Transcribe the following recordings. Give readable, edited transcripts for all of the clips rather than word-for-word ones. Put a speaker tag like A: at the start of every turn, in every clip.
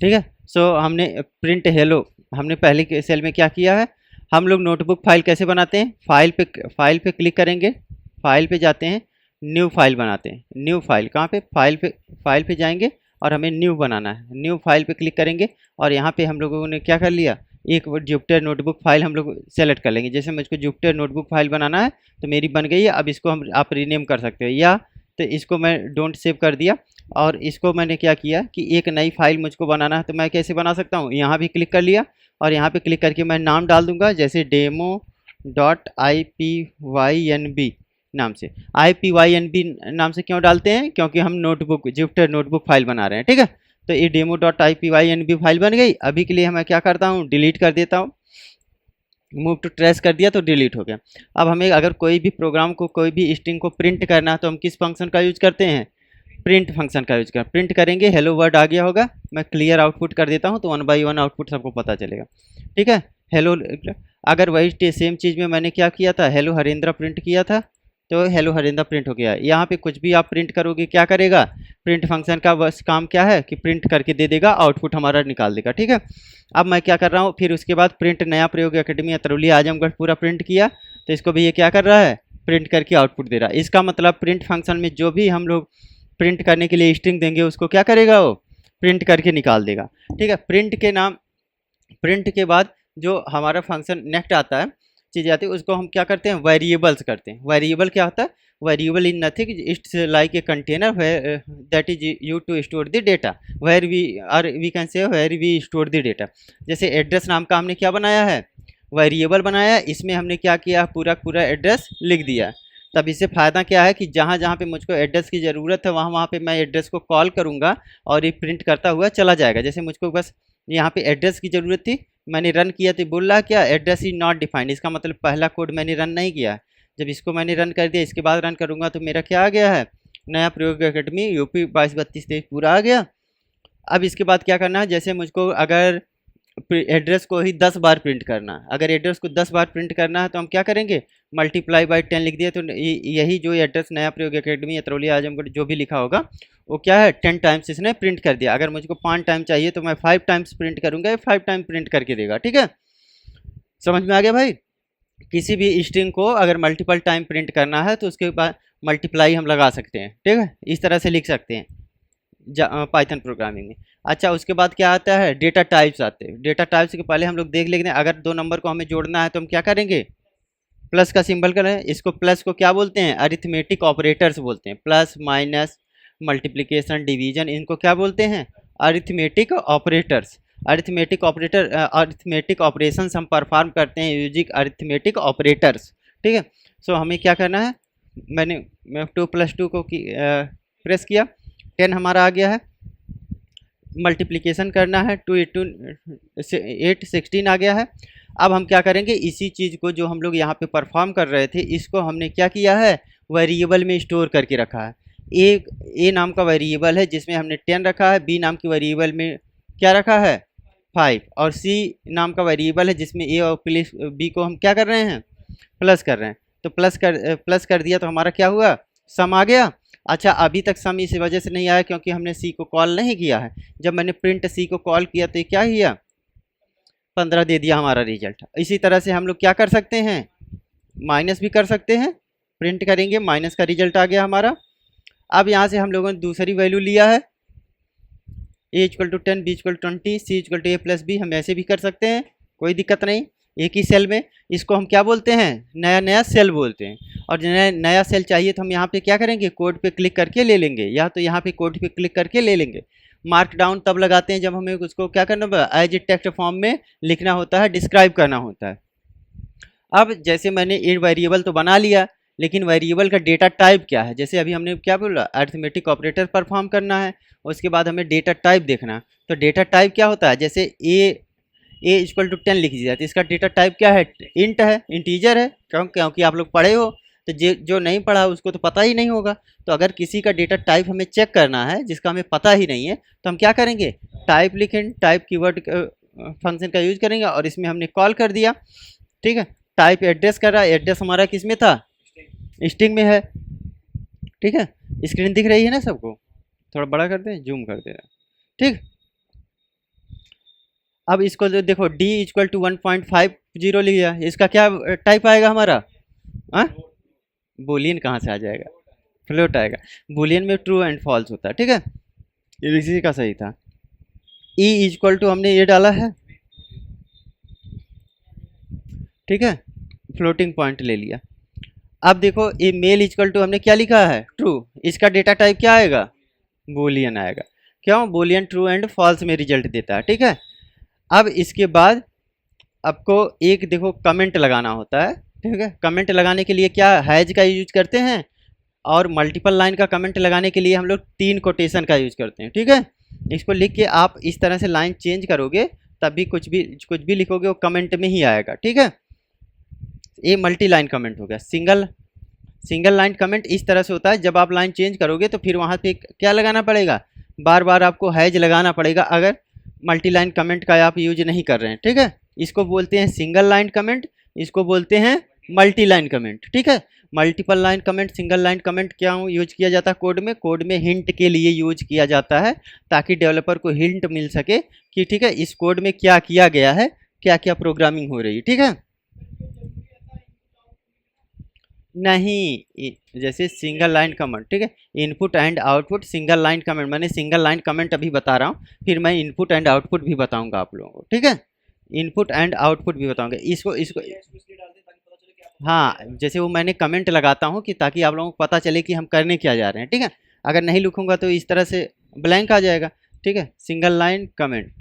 A: ठीक है। सो हमने प्रिंट हेलो, हमने पहले के सेल में क्या किया है, हम लोग नोटबुक फाइल कैसे बनाते हैं, फाइल पे क्लिक करेंगे, फाइल पे जाते हैं, न्यू फाइल बनाते हैं। न्यू फाइल कहाँ पे, फाइल पे जाएंगे और हमें न्यू बनाना है। न्यू फाइल पे क्लिक करेंगे और यहाँ पे हम लोगों ने क्या कर लिया, एक जुपिटर नोटबुक फाइल हम लोग सेलेक्ट कर लेंगे। जैसे मुझको जुपिटर नोटबुक फाइल बनाना है तो मेरी बन गई है। अब इसको हम आप रीनेम कर सकते हो, या तो इसको मैं डोंट सेव कर दिया और इसको मैंने क्या किया कि एक नई फाइल मुझको बनाना है, तो मैं कैसे बना सकता हूँ, यहाँ भी क्लिक कर लिया और यहाँ पे क्लिक करके मैं नाम डाल दूंगा, जैसे demo.ipynb नाम से। ipynb नाम से क्यों डालते हैं, क्योंकि हम नोटबुक जुपिटर नोटबुक फाइल बना रहे हैं। ठीक है, तो ये demo.ipynb फाइल बन गई। अभी के लिए मैं क्या करता हूँ, डिलीट कर देता हूँ। मूव टू ट्रेस कर दिया तो डिलीट हो गया। अब हमें अगर कोई भी प्रोग्राम को, कोई भी स्ट्रिंग को प्रिंट करना है तो हम किस फंक्शन का यूज करते हैं, प्रिंट फंक्शन का यूज कर प्रिंट करेंगे। हेलो वर्ड आ गया होगा, मैं क्लियर आउटपुट कर देता हूँ तो 1 बाई 1 आउटपुट सबको पता चलेगा। ठीक है, हेलो। अगर वही सेम चीज़ में मैंने क्या किया था, हेलो हरेंद्र प्रिंट किया था तो हेलो हरेंद्र प्रिंट हो गया। यहाँ पे कुछ भी आप प्रिंट करोगे क्या करेगा, प्रिंट फंक्शन का बस काम क्या है कि प्रिंट करके दे देगा, आउटपुट हमारा निकाल देगा। ठीक है, अब मैं क्या कर रहा हूँ, फिर उसके बाद प्रिंट नया प्रयोग अकेडमी अतरौली आजमगढ़ पूरा प्रिंट किया, तो इसको भी ये क्या कर रहा है, प्रिंट करके आउटपुट दे रहा है। इसका मतलब प्रिंट फंक्शन में जो भी हम लोग प्रिंट करने के लिए स्ट्रिंग देंगे उसको क्या करेगा, वो प्रिंट करके निकाल देगा। ठीक है, प्रिंट के बाद जो हमारा फंक्शन नेक्स्ट आता है, चीज़ आती है, उसको हम क्या करते हैं, वेरिएबल्स करते हैं। वेरिएबल क्या होता है, variable in nothing, it's like a container that is यू to store the data, where we can say where we store the data. जैसे एड्रेस नाम का हमने क्या बनाया है, वेरिएबल बनाया है, इसमें हमने क्या किया, पूरा एड्रेस लिख दिया है। तब इससे फ़ायदा क्या है कि जहाँ जहाँ पे मुझको एड्रेस की ज़रूरत है वहाँ पे मैं एड्रेस को कॉल करूँगा और ये प्रिंट करता हुआ चला जाएगा। जैसे मुझको बस यहाँ पे एड्रेस की ज़रूरत थी, मैंने रन किया तो बोल रहा क्या, एड्रेस इज नॉट डिफाइंड। इसका मतलब पहला कोड मैंने रन नहीं किया। जब इसको मैंने रन कर दिया, इसके बाद रन करूँगा तो मेरा क्या आ गया है, नया प्रयोग अकेडमी यूपी 22-32-23 पूरा आ गया। अब इसके बाद क्या करना है, जैसे मुझको अगर एड्रेस को ही 10 बार प्रिंट करना है, अगर एड्रेस को 10 बार प्रिंट करना है तो हम क्या करेंगे, मल्टीप्लाई बाई 10 लिख दिया तो यही जो एड्रेस नया प्रयोग अकेडमी अतरौली आजमगढ़ जो भी लिखा होगा वो क्या है, 10 टाइम्स इसने प्रिंट कर दिया। अगर मुझको 5 टाइम चाहिए तो मैं 5 टाइम्स प्रिंट करूँगा, ये 5 टाइम प्रिंट करके देगा। ठीक है, समझ में आ गया भाई। किसी भी स्ट्रिंग को अगर मल्टीपल टाइम प्रिंट करना है तो उसके बाद मल्टीप्लाई हम लगा सकते हैं। ठीक है, इस तरह से लिख सकते हैं पाइथन प्रोग्रामिंग में। अच्छा, उसके बाद क्या आता है, डेटा टाइप्स आते हैं। डेटा टाइप्स के पहले हम लोग देख लेते हैं, अगर दो नंबर को हमें जोड़ना है तो हम क्या करेंगे, प्लस का सिंबल करें। इसको प्लस को क्या बोलते हैं, अरिथमेटिक ऑपरेटर्स बोलते हैं। प्लस माइनस मल्टीप्लिकेशन डिवीजन, इनको क्या बोलते हैं, अरिथमेटिक ऑपरेटर्स। अरिथमेटिक ऑपरेशंस हम परफॉर्म करते हैं यूजिंग अरिथमेटिक ऑपरेटर्स। ठीक है, सो हमें क्या करना है, मैं 2+2 को प्रेस किया, 10 हमारा आ गया है। मल्टीप्लिकेशन करना है, 2 8 8 16 आ गया है। अब हम क्या करेंगे, इसी चीज़ को जो हम लोग यहाँ पे परफॉर्म कर रहे थे, इसको हमने क्या किया है, वेरिएबल में स्टोर करके रखा है। ए नाम का वेरिएबल है जिसमें हमने 10 रखा है, बी नाम के वेरिएबल में क्या रखा है, 5, और सी नाम का वेरिएबल है जिसमें ए और प्लस बी को हम क्या कर रहे हैं, प्लस कर रहे हैं। तो प्लस कर दिया तो हमारा क्या हुआ, सम आ गया। अच्छा, अभी तक सम इस वजह से नहीं आया क्योंकि हमने सी को कॉल नहीं किया है। जब मैंने प्रिंट सी को कॉल किया तो ये क्या किया, 15 दे दिया हमारा रिजल्ट। इसी तरह से हम लोग क्या कर सकते हैं, माइनस भी कर सकते हैं, प्रिंट करेंगे माइनस का रिजल्ट आ गया हमारा। अब यहाँ से हम लोगों ने दूसरी वैल्यू लिया है, A equal to 10, B equal 20, C equal to A plus B. हम ऐसे भी कर सकते हैं, कोई दिक्कत नहीं, एक ही सेल में। इसको हम क्या बोलते हैं, नया सेल बोलते हैं। और नया सेल चाहिए तो हम यहाँ पे क्या करेंगे, कोड पे क्लिक करके ले लेंगे, या तो यहाँ पे कोड पे क्लिक करके ले लेंगे। मार्क डाउन तब लगाते हैं जब हमें उसको क्या करना होगा, एज ए टेक्स्ट फॉर्म में लिखना होता है, डिस्क्राइब करना होता है। अब जैसे मैंने एक वेरिएबल तो बना लिया, लेकिन वेरिएबल का डेटा टाइप क्या है, जैसे अभी हमने क्या बोला, अरिथमेटिक ऑपरेटर परफॉर्म करना है, उसके बाद हमें डेटा टाइप देखना। तो डेटा टाइप क्या होता है, जैसे ए इक्वल टू 10 लिख दिया तो इसका डेटा टाइप क्या है, इंट है, इंटीजर है। क्योंकि आप लोग पढ़े हो, तो जो नहीं पढ़ा उसको तो पता ही नहीं होगा। तो अगर किसी का डेटा टाइप हमें चेक करना है जिसका हमें पता ही नहीं है तो हम क्या करेंगे, टाइप लिखें, टाइप कीवर्ड फंक्शन का यूज करेंगे और इसमें हमने कॉल कर दिया। ठीक है, टाइप एड्रेस कर रहा है, एड्रेस हमारा किस में था, स्ट्रिंग में है। ठीक है, स्क्रीन दिख रही है ना सबको, थोड़ा बड़ा कर दें, जूम कर दे रहा है। ठीक, अब इसको देखो d इक्वल टू 1.50 लिया, इसका क्या टाइप आएगा हमारा? हाँ, बूलियन कहाँ से आ जाएगा, फ्लोट आएगा। बूलियन में ट्रू एंड फॉल्स होता है, ठीक है, ये इसी का सही था। e इक्वल टू हमने ये डाला है, ठीक है, फ्लोटिंग पॉइंट ले लिया। अब देखो ये मेल इक्वल टू हमने क्या लिखा है, ट्रू, इसका डेटा टाइप क्या आएगा, बूलियन आएगा। क्यों, बूलियन ट्रू एंड फॉल्स में रिजल्ट देता है, ठीक है। अब इसके बाद आपको एक देखो कमेंट लगाना होता है, ठीक है। कमेंट लगाने के लिए क्या हैज का यूज करते हैं, और मल्टीपल लाइन का कमेंट लगाने के लिए हम लोग 3 कोटेशन का यूज करते हैं, ठीक है। इसको लिख के आप इस तरह से लाइन चेंज करोगे तभी कुछ भी लिखोगे वो कमेंट में ही आएगा, ठीक है। ये मल्टी लाइन कमेंट हो गया। सिंगल लाइन कमेंट इस तरह से होता है, जब आप लाइन चेंज करोगे तो फिर वहाँ पे क्या लगाना पड़ेगा, बार बार आपको हैज लगाना पड़ेगा अगर मल्टी लाइन कमेंट का आप यूज नहीं कर रहे हैं, ठीक है। इसको बोलते हैं सिंगल लाइन कमेंट, इसको बोलते हैं मल्टी लाइन कमेंट, ठीक है। Multiple line comment, single line comment क्या यूज किया जाता है कोड में हिंट के लिए यूज किया जाता है, ताकि डेवलपर को हिंट मिल सके कि ठीक है इस कोड में क्या किया गया है, क्या क्या प्रोग्रामिंग हो रही है, ठीक है। नहीं, जैसे सिंगल लाइन कमेंट, ठीक है, input and output single line comment, मैंने सिंगल लाइन कमेंट अभी बता रहा हूँ, फिर मैं इनपुट एंड आउटपुट भी बताऊंगा आप लोगों को, ठीक है। इनपुट एंड आउटपुट भी बताऊंगा, इसको इसको हाँ, जैसे वो मैंने कमेंट लगाता हूँ कि ताकि आप लोगों को पता चले कि हम करने क्या जा रहे हैं, ठीक है। अगर नहीं लिखूंगा तो इस तरह से ब्लैंक आ जाएगा, ठीक है। सिंगल लाइन कमेंट,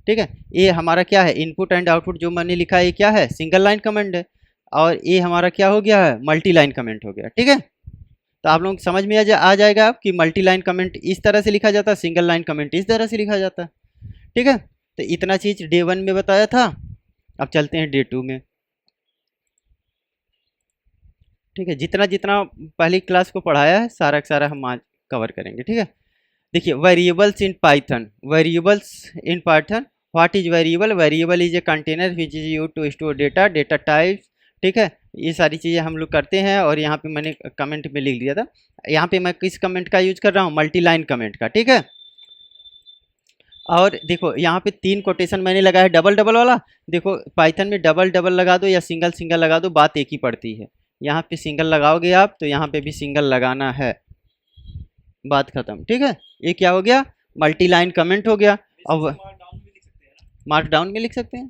A: ठीक है, ये हमारा क्या है, इनपुट एंड आउटपुट जो मैंने लिखा है ये क्या है, सिंगल लाइन कमेंट है, और ये हमारा क्या हो गया है, मल्टी लाइन कमेंट हो गया, ठीक है। तो आप लोगों को समझ में आ जाएगा आप कि मल्टी लाइन कमेंट इस तरह से लिखा जाता है, सिंगल लाइन कमेंट इस तरह से लिखा जाता है, ठीक है। तो इतना चीज़ डे 1 में बताया था, अब चलते हैं डे 2 में, ठीक है। जितना जितना पहली क्लास को पढ़ाया है सारा का सारा हम आज कवर करेंगे, ठीक है। देखिए variables in Python, variables in Python, what is variable, variable is a container which is used to store data, data types, ठीक है। ये सारी चीज़ें हम लोग करते हैं, और यहाँ पे मैंने कमेंट में लिख दिया था, यहाँ पे मैं किस कमेंट का यूज कर रहा हूँ, मल्टी लाइन कमेंट का, ठीक है। और देखो यहाँ पे 3 कोटेशन मैंने लगाया है डबल डबल वाला, देखो पाइथन में डबल डबल लगा दो या सिंगल सिंगल लगा दो, बात एक ही पड़ती है। यहाँ पे सिंगल लगाओगे आप तो यहाँ पे भी सिंगल लगाना है, बात खत्म, ठीक है। ये क्या हो गया, मल्टी लाइन कमेंट हो गया। अब मार्क डाउन में लिख सकते हैं,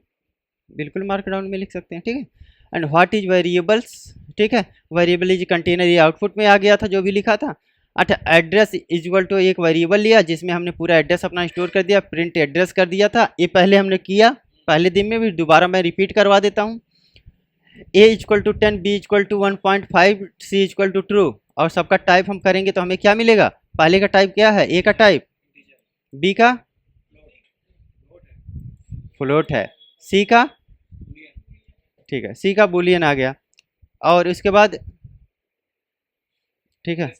A: बिल्कुल मार्क डाउन में लिख सकते हैं, ठीक है। एंड व्हाट इज वेरिएबल्स, ठीक है, वेरिएबल इज कंटेनर, ये आउटपुट में आ गया था जो भी लिखा था। अच्छा, एड्रेस इक्वल टू एक वेरिएबल लिया जिसमें हमने पूरा एड्रेस अपना स्टोर कर दिया, प्रिंट एड्रेस कर दिया था, ये पहले हमने किया पहले दिन में भी, दोबारा मैं रिपीट करवा देता हूँ। a equal to 10, b equal to 1.5, c equal to true, और सबका टाइप हम करेंगे तो हमें क्या मिलेगा, पहले का टाइप क्या है, a का टाइप, b का फ्लोट है, c का, ठीक है, c का बूलियन आ गया, और इसके बाद ठीक है,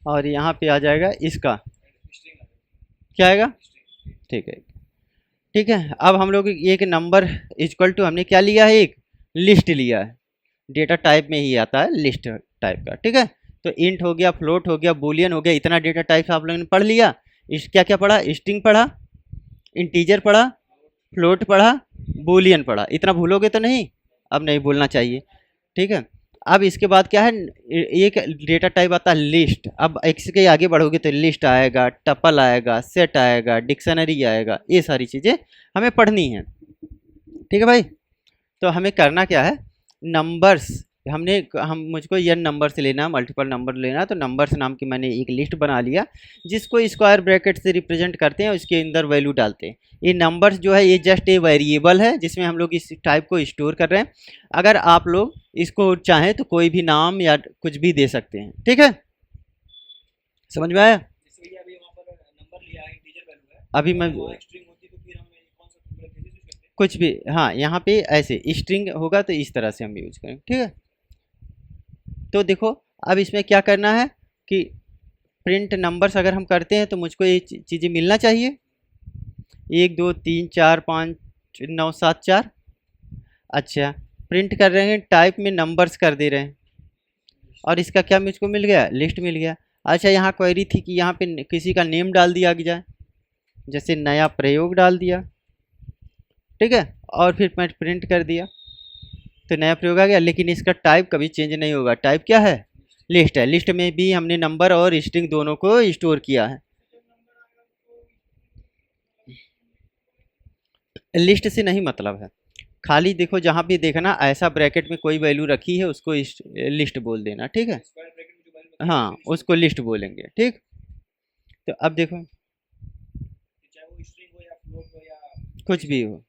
A: और यहाँ पे आ जाएगा इसका क्या आएगा, ठीक है, ठीक है। अब हम लोग एक नंबर इक्वल टू हमने क्या लिया है, एक लिस्ट लिया है, डेटा टाइप में ही आता है लिस्ट टाइप का, ठीक है। तो इंट हो गया, फ्लोट हो गया, बूलियन हो गया, इतना डेटा टाइप आप लोगों ने पढ़ लिया। क्या क्या पढ़ा, स्ट्रिंग पढ़ा, इंटीजर पढ़ा, फ्लोट पढ़ा, बूलियन पढ़ा, इतना भूलोगे तो नहीं, अब नहीं भूलना चाहिए, ठीक है। अब इसके बाद क्या है, एक डेटा टाइप आता है लिस्ट, अब एक्स के आगे बढ़ोगे तो लिस्ट आएगा, टपल आएगा, सेट आएगा, डिक्शनरी आएगा, ये सारी चीज़ें हमें पढ़नी है, ठीक है भाई। तो हमें करना क्या है, नंबर्स, हम मुझको ये नंबर से लेना, मल्टीपल नंबर लेना, तो नंबर्स नाम की मैंने एक लिस्ट बना लिया जिसको स्क्वायर ब्रैकेट से रिप्रेजेंट करते हैं, उसके अंदर वैल्यू डालते हैं। ये नंबर्स जो है ये जस्ट ए वेरिएबल है जिसमें हम लोग इस टाइप को स्टोर कर रहे हैं। अगर आप लोग इसको चाहें तो कोई भी नाम या कुछ भी दे सकते हैं, ठीक है, समझ में आया। अभी मैं कुछ भी, हाँ, यहाँ पे ऐसे स्ट्रिंग होगा तो इस तरह से हम यूज करें, ठीक है। तो देखो अब इसमें क्या करना है कि प्रिंट नंबर्स अगर हम करते हैं तो मुझको ये चीज़ें मिलना चाहिए, 1 2 3 4 5 9 7 4। अच्छा, प्रिंट कर रहे हैं, टाइप में नंबर्स कर दे रहे हैं, और इसका क्या मुझको मिल गया, लिस्ट मिल गया। अच्छा, यहाँ क्वेरी थी कि यहाँ पे किसी का नेम डाल दिया जाए, जैसे नया प्रयोग डाल दिया, ठीक है, और फिर मैं प्रिंट कर दिया तो नया प्रयोग आ गया। लेकिन इसका टाइप कभी चेंज नहीं होगा। टाइप क्या है? लिस्ट है। लिस्ट में भी हमने नंबर और स्ट्रिंग दोनों को स्टोर किया है। लिस्ट से नहीं मतलब है, खाली देखो जहाँ भी देखना ऐसा ब्रैकेट में कोई वैल्यू रखी है उसको लिस्ट बोल देना, ठीक है। हाँ, उसको लिस्ट बोलेंगे, ठीक। तो अब देखो, कुछ भी हो,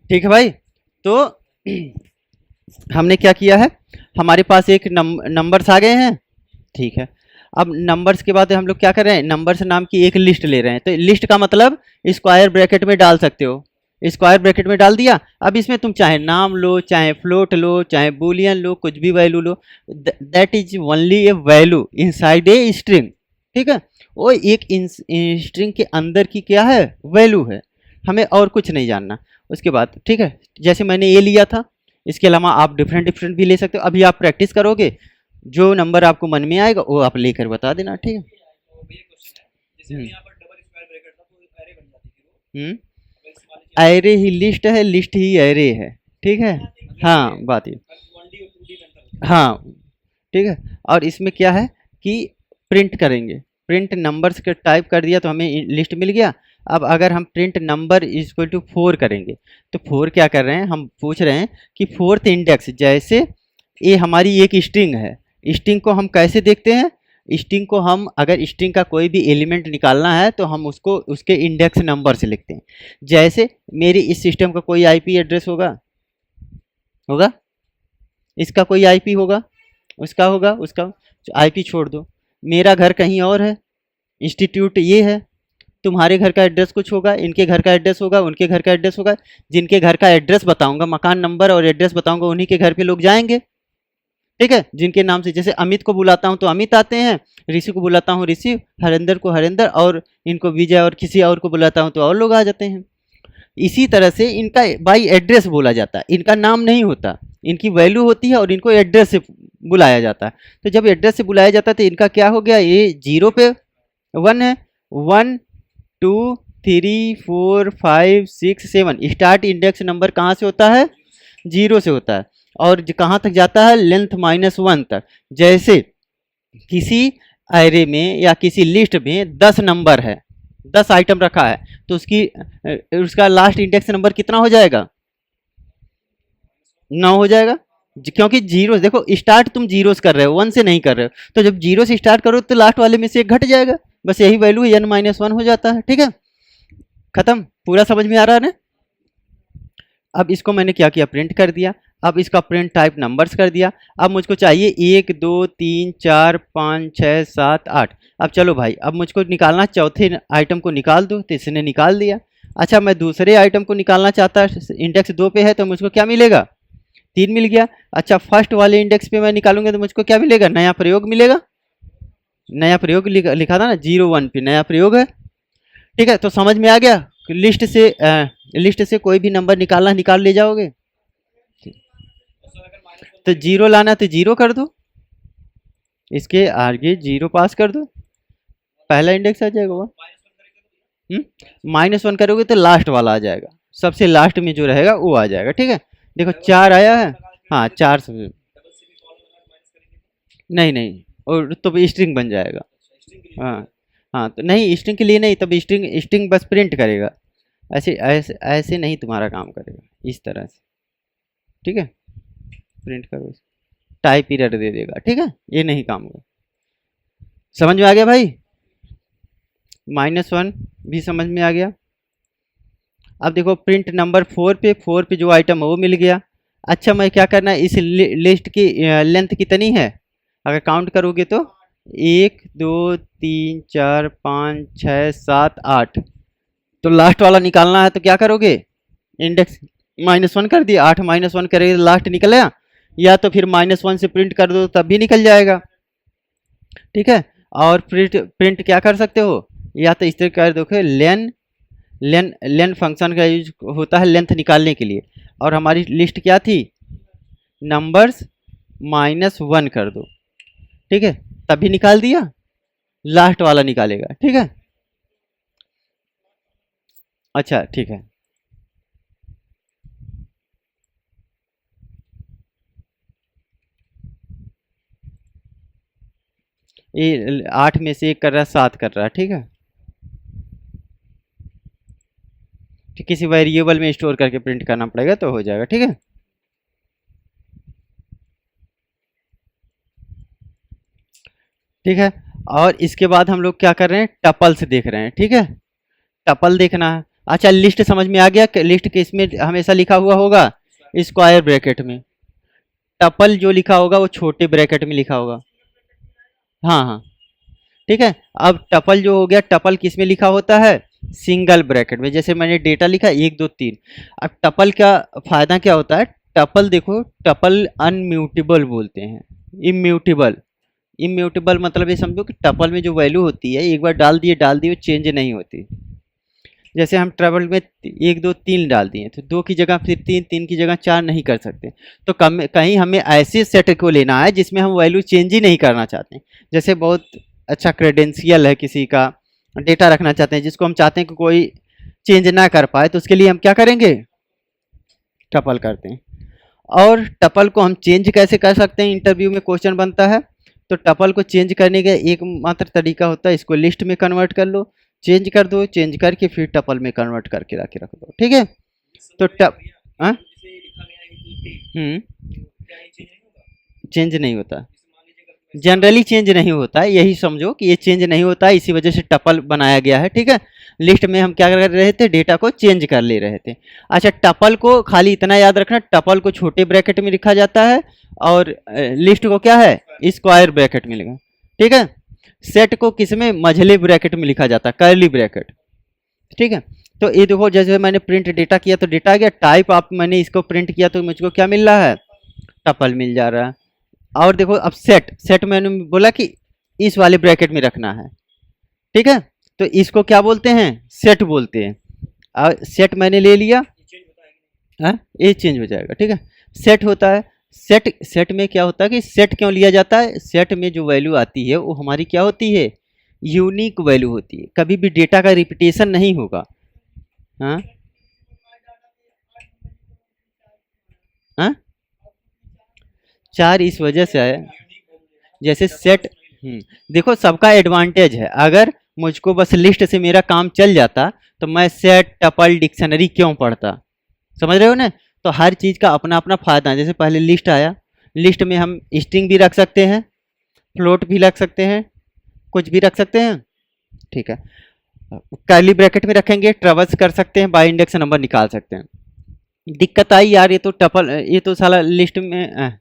A: ठीक है भाई। तो हमने क्या किया है, हमारे पास एक नंबर्स आ गए हैं, ठीक है। अब नंबर्स के बाद हम लोग क्या कर रहे हैं, नंबर्स नाम की एक लिस्ट ले रहे हैं। तो लिस्ट का मतलब स्क्वायर ब्रैकेट में डाल सकते हो, स्क्वायर ब्रैकेट में डाल दिया। अब इसमें तुम चाहे नाम लो, चाहे फ्लोट लो, चाहे बुलियन लो, कुछ भी value low, that is only A value inside a string, ठीक है। वो एक स्ट्रिंग के अंदर की क्या है, वैल्यू है, हमें और कुछ नहीं जानना। उसके बाद ठीक है, जैसे मैंने ये लिया था, इसके अलावा आप डिफरेंट डिफरेंट भी ले सकते हो। अभी आप प्रैक्टिस करोगे, जो नंबर आपको मन में आएगा वो आप लेकर बता देना, ठीक है। एरे ही लिस्ट है, लिस्ट ही एरे है, ठीक है। हाँ, बात ये, हाँ, ठीक है। और इसमें क्या है कि प्रिंट करेंगे, प्रिंट नंबर्स के टाइप कर दिया तो हमें लिस्ट मिल गया। अब अगर हम print number is equal to 4 करेंगे, तो 4 क्या कर रहे हैं, हम पूछ रहे हैं कि फोर्थ इंडेक्स, जैसे ये हमारी एक स्ट्रिंग है, स्ट्रिंग को हम कैसे देखते हैं, स्ट्रिंग को हम अगर स्ट्रिंग का कोई भी एलिमेंट निकालना है तो हम उसको उसके इंडेक्स नंबर से लिखते हैं। जैसे मेरी इस सिस्टम का कोई आईपी एड्रेस होगा, होगा, इसका कोई आईपी होगा, उसका होगा, उसका आईपी छोड़ दो। मेरा घर कहीं और है, इंस्टीट्यूट ये है, तुम्हारे घर का एड्रेस कुछ होगा, इनके घर का एड्रेस होगा, उनके घर का एड्रेस होगा। जिनके घर का एड्रेस बताऊंगा, मकान नंबर और एड्रेस बताऊंगा, उन्हीं के घर पे लोग जाएंगे, ठीक है। जिनके नाम से, जैसे अमित को बुलाता हूँ तो अमित आते हैं, ऋषि को बुलाता हूँ ऋषि, हरिंदर को हरिंदर, और इनको विजय और किसी और को बुलाता हूँ तो और लोग आ जाते हैं। इसी तरह से इनका बाई एड्रेस बोला जाता है, इनका नाम नहीं होता, इनकी वैल्यू होती है और इनको एड्रेस से बुलाया जाता है। तो जब एड्रेस से बुलाया जाता है तो इनका क्या हो गया, ये 0 पे 1 है, 1 2 3 4 5 6 7, स्टार्ट इंडेक्स नंबर कहाँ से होता है, 0 से होता है, और कहाँ तक जाता है, लेंथ -1 तक। जैसे किसी एरे में या किसी लिस्ट में 10 नंबर है, 10 आइटम रखा है, तो उसका लास्ट इंडेक्स नंबर कितना हो जाएगा, 9 हो जाएगा। क्योंकि जीरो, देखो स्टार्ट तुम जीरो से कर रहे हो, 1 से नहीं कर रहे हो, तो जब 0 से स्टार्ट करो तो लास्ट वाले में से एक घट जाएगा, बस यही वैल्यू n-1 हो जाता है, ठीक है। खत्म, पूरा समझ में आ रहा है ना। अब इसको मैंने क्या किया, प्रिंट कर दिया। अब इसका प्रिंट टाइप नंबर्स कर दिया। अब मुझको चाहिए 1 2 3 4 5 6 7 8। अब चलो भाई, अब मुझको निकालना, चौथे आइटम को निकाल दो, तो इसने निकाल दिया। अच्छा, मैं दूसरे आइटम को निकालना चाहता, इंडेक्स 2 पे है तो मुझको क्या मिलेगा, 3 मिल गया। अच्छा, फर्स्ट वाले इंडेक्स पे मैं निकालूंगा तो मुझको क्या मिलेगा, नया प्रयोग मिलेगा। नया प्रयोग लिखा था ना, 0 1 पे नया प्रयोग है, ठीक है। तो समझ में आ गया, लिस्ट से कोई भी नंबर निकालना, निकाल ले जाओगे। तो 0 लाना तो 0 कर दो, इसके आगे 0 पास कर दो, पहला इंडेक्स आ जाएगा वो। -1 करोगे तो लास्ट वाला आ जाएगा, सबसे लास्ट में जो रहेगा वो आ जाएगा, ठीक है। देखो 4 आया है, हाँ 4 से, नहीं नहीं, और तो स्ट्रिंग बन जाएगा। हाँ हाँ, तो नहीं, स्ट्रिंग के लिए नहीं, तब स्ट्रिंग स्ट्रिंग बस प्रिंट करेगा, ऐसे ऐसे ऐसे नहीं तुम्हारा काम करेगा, इस तरह से, ठीक है। प्रिंट करो, टाइप एरर दे देगा, ठीक है, ये नहीं काम होगा। समझ में आ गया भाई? -1 भी समझ में आ गया। अब देखो प्रिंट नंबर 4 पे जो आइटम है वो मिल गया। अच्छा, मैं क्या करना है, इस लिस्ट की लेंथ कितनी है, अगर काउंट करोगे तो 1 2 3 4 5 6 7 8, तो लास्ट वाला निकालना है तो क्या करोगे, इंडेक्स -1 कर दिया, 8 -1 करेंगे तो लास्ट निकलेगा, या तो फिर -1 से प्रिंट कर दो तब भी निकल जाएगा, ठीक है। और प्रिंट प्रिंट क्या कर सकते हो, या तो इस तरह कर दो, लेन लेन लेन फंक्शन का यूज होता है लेंथ निकालने के लिए, और हमारी लिस्ट क्या थी, नंबर्स -1 कर दो, ठीक है, तभी निकाल दिया, लास्ट वाला निकालेगा, ठीक है। अच्छा ठीक है, ये 8 में से 1 कर रहा है, 7 कर रहा है, ठीक है। किसी वेरिएबल में स्टोर करके प्रिंट करना पड़ेगा तो हो जाएगा, ठीक है। ठीक है, और इसके बाद हम लोग क्या कर रहे हैं, टपल्स देख रहे हैं, ठीक है। टपल देखना है। अच्छा, लिस्ट समझ में आ गया, लिस्ट के इसमें हमेशा लिखा हुआ होगा स्क्वायर ब्रैकेट में, टपल जो लिखा होगा वो छोटे ब्रैकेट में लिखा होगा। हाँ हाँ, ठीक है। अब टपल जो हो गया, टपल किस में लिखा होता है, सिंगल ब्रैकेट में, जैसे मैंने डेटा लिखा 1 2 3। अब टपल का फायदा क्या होता है, टपल देखो, टपल अनम्यूटेबल बोलते हैं, इम्यूटेबल। इम्यूटेबल मतलब ये समझो कि टपल में जो वैल्यू होती है, एक बार डाल दिए वो चेंज नहीं होती। जैसे हम ट्रेवल में 1 2 3 डाल दिए, तो 2 की जगह फिर 3, 3 की जगह 4 नहीं कर सकते। तो कहीं हमें ऐसे सेट को लेना है जिसमें हम वैल्यू चेंज ही नहीं करना चाहते। जैसे बहुत अच्छा क्रेडेंशियल है किसी का, डेटा रखना चाहते हैं जिसको हम चाहते हैं कि कोई चेंज ना कर पाए, तो उसके लिए हम क्या करेंगे, टपल करते हैं। और टपल को हम चेंज कैसे कर सकते हैं, इंटरव्यू में क्वेश्चन बनता है। तो टपल को चेंज करने का एक मात्र तरीका होता है, इसको लिस्ट में कन्वर्ट कर लो, चेंज कर दो, चेंज करके फिर टपल में कन्वर्ट करके रख दो, ठीक है। तो चेंज नहीं होता, जनरली चेंज नहीं होता है, यही समझो कि ये चेंज नहीं होता है, इसी वजह से टपल बनाया गया है, ठीक है। लिस्ट में हम क्या कर रहे थे, डेटा को चेंज कर ले रहे थे। अच्छा, टपल को खाली इतना याद रखना, टपल को छोटे ब्रैकेट में लिखा जाता है और लिस्ट को क्या है, स्क्वायर ब्रैकेट में लिखा, ठीक है। सेट को किसमें, मझले ब्रैकेट में लिखा जाता है, कर्ली ब्रैकेट, ठीक है। तो ये देखो, जैसे मैंने प्रिंट डेटा किया तो डेटा आ गया, टाइप आप मैंने इसको प्रिंट किया तो मुझको क्या मिल रहा है, टपल मिल जा रहा है। और देखो अब सेट मैंने बोला कि इस वाले ब्रैकेट में रखना है, ठीक है। तो इसको क्या बोलते हैं, सेट बोलते हैं। और सेट मैंने ले लिया, हाँ ये चेंज हो जाएगा, ठीक है। सेट होता है, सेट में क्या होता है कि सेट क्यों लिया जाता है, सेट में जो वैल्यू आती है वो हमारी क्या होती है, यूनिक वैल्यू होती है, कभी भी डेटा का रिपीटेशन नहीं होगा। हाँ हाँ, 4 इस वजह से है, जैसे सेट, देखो सबका एडवांटेज है, अगर मुझको बस लिस्ट से मेरा काम चल जाता तो मैं सेट टपल डिक्शनरी क्यों पढ़ता, समझ रहे हो ना। तो हर चीज़ का अपना अपना फायदा है। जैसे पहले लिस्ट आया, लिस्ट में हम स्ट्रिंग भी रख सकते हैं, फ्लोट भी रख सकते हैं, कुछ भी रख सकते हैं, ठीक है। कर्ली ब्रैकेट में रखेंगे, ट्रेवर्स कर सकते हैं, बाय इंडेक्स नंबर निकाल सकते हैं। दिक्कत आई यार, ये तो टपल, ये तो साला लिस्ट में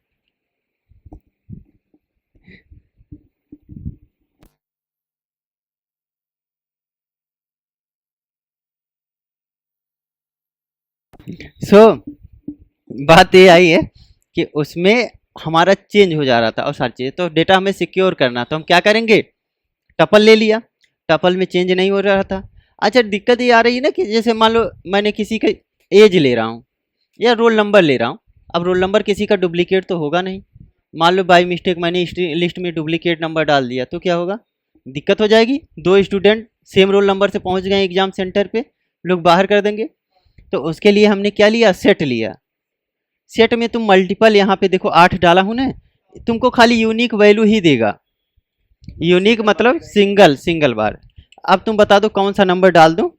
A: बात ये आई है कि उसमें हमारा चेंज हो जा रहा था और सारी चीज़, तो डेटा हमें सिक्योर करना, तो हम क्या करेंगे, टपल ले लिया, टपल में चेंज नहीं हो रहा था। अच्छा, दिक्कत ये आ रही है ना कि जैसे मान लो मैंने किसी का एज ले रहा हूँ या रोल नंबर ले रहा हूँ, अब रोल नंबर किसी का डुप्लीकेट तो होगा नहीं, मान लो बाई मिस्टेक मैंने लिस्ट में डुप्लीकेट नंबर डाल दिया तो क्या होगा, दिक्कत हो जाएगी। 2 स्टूडेंट सेम रोल नंबर से पहुँच गए एग्जाम सेंटर पे, लोग बाहर कर देंगे। तो उसके लिए हमने क्या लिया, सेट लिया। सेट में तुम मल्टीपल, यहाँ पे देखो 8 डाला हूँ ना, तुमको खाली यूनिक वैल्यू ही देगा, यूनिक मतलब सिंगल बार। अब तुम बता दो कौन सा नंबर डाल दूँ,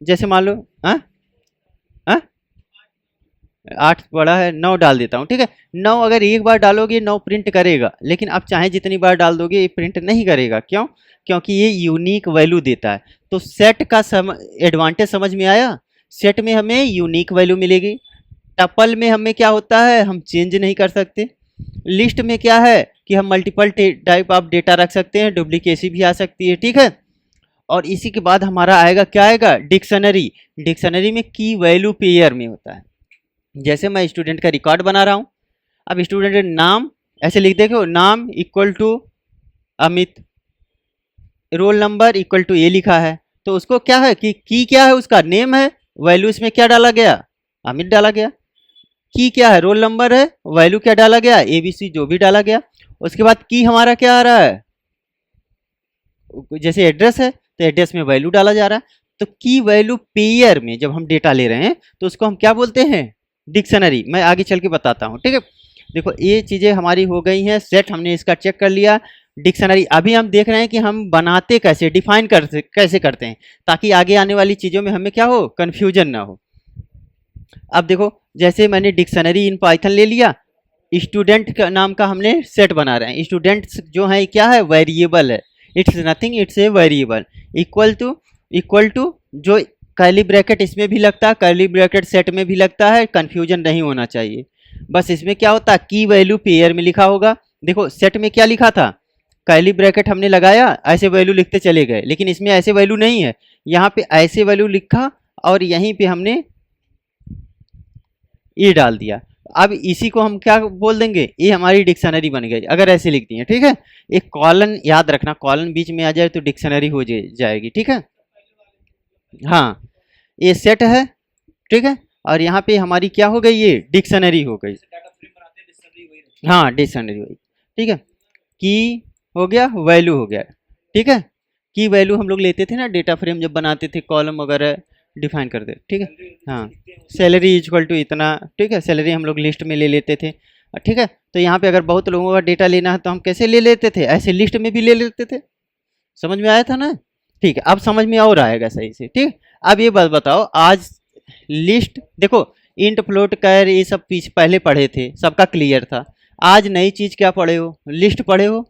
A: जैसे मान लो, हाँ हाँ 8 बड़ा है, 9 डाल देता हूँ, ठीक है। 9 अगर एक बार डालोगे 9 प्रिंट करेगा, लेकिन आप चाहे जितनी बार डाल दोगे ये प्रिंट नहीं करेगा। क्यों? क्योंकि ये यूनिक वैल्यू देता है। तो सेट का एडवांटेज समझ में आया। सेट में हमें यूनिक वैल्यू मिलेगी। टपल में हमें क्या होता है, हम चेंज नहीं कर सकते। लिस्ट में क्या है कि हम मल्टीपल टाइप ऑफ डेटा रख सकते हैं, डुप्लीकेसी भी आ सकती है, ठीक है। और इसी के बाद हमारा आएगा, क्या आएगा, डिक्शनरी। डिक्शनरी में की वैल्यू पेयर में होता है। जैसे मैं स्टूडेंट का रिकॉर्ड बना रहा हूँ, अब स्टूडेंट का नाम ऐसे लिख देखो, नाम equal to Amit, roll number equal to A लिखा है, तो उसको क्या है कि की क्या है, उसका नेम है, वैल्यू इसमें क्या डाला गया, अमित डाला गया। की क्या है, रोल नंबर है, वैल्यू क्या डाला गया, ABC जो भी डाला गया। उसके बाद की हमारा क्या आ रहा है, जैसे एड्रेस है तो एड्रेस में वैल्यू डाला जा रहा है। तो की वैल्यू पेयर में जब हम डेटा ले रहे हैं तो उसको हम क्या बोलते हैं, डिक्शनरी। मैं आगे चल के बताता हूँ, ठीक है। देखो ये चीज़ें हमारी हो गई हैं सेट, हमने इसका चेक कर लिया। डिक्शनरी अभी हम देख रहे हैं कि हम बनाते कैसे, डिफाइन कैसे करते हैं, ताकि आगे आने वाली चीज़ों में हमें क्या हो, कन्फ्यूजन ना हो। अब देखो जैसे मैंने डिक्शनरी इन पाइथन ले लिया, स्टूडेंट का नाम का हमने सेट बना रहे हैं। स्टूडेंट्स जो है क्या है, वेरिएबल है, it's nothing, it's a variable. Equal to जो कर्ली ब्रैकेट इसमें भी लगता है, कर्ली ब्रैकेट सेट में भी लगता है, कंफ्यूजन नहीं होना चाहिए। बस इसमें क्या होता है, की वैल्यू पेयर में लिखा होगा। देखो सेट में क्या लिखा था, कर्ली ब्रैकेट हमने लगाया, ऐसे वैल्यू लिखते चले गए, लेकिन इसमें ऐसे वैल्यू नहीं है। यहाँ पे ऐसे वैल्यू लिखा और यहीं पे हमने ये डाल दिया। अब इसी को हम क्या बोल देंगे, ये हमारी डिक्शनरी बन गई अगर ऐसे लिख दिए, ठीक है। एक कॉलन याद रखना, कॉलन बीच में आ जाए तो डिक्शनरी हो जाएगी, ठीक है। हाँ ये सेट है, ठीक है, और यहाँ पे हमारी क्या हो गई, ये डिक्शनरी हो गई। हाँ डिक्शनरी हुई, ठीक है। की हो गया, वैल्यू हो गया, ठीक है। की वैल्यू हम लोग लेते थे ना डेटा फ्रेम जब बनाते थे, कॉलम वगैरह डिफाइन करते, ठीक है। हाँ सैलरी इक्वल टू इतना, ठीक है, सैलरी हम लोग लिस्ट में ले लेते थे, ठीक है। तो यहाँ पे अगर बहुत लोगों का डेटा लेना है तो हम कैसे ले लेते थे, ऐसे लिस्ट में भी ले लेते थे। समझ में आया था ना, ठीक है। अब समझ में और आएगा सही से, ठीक। अब ये बात बताओ, आज लिस्ट देखो, इंट फ्लोट कैर ये सब पीछे पहले पढ़े थे, सबका क्लियर था। आज नई चीज़ क्या पढ़े हो, लिस्ट पढ़े हो,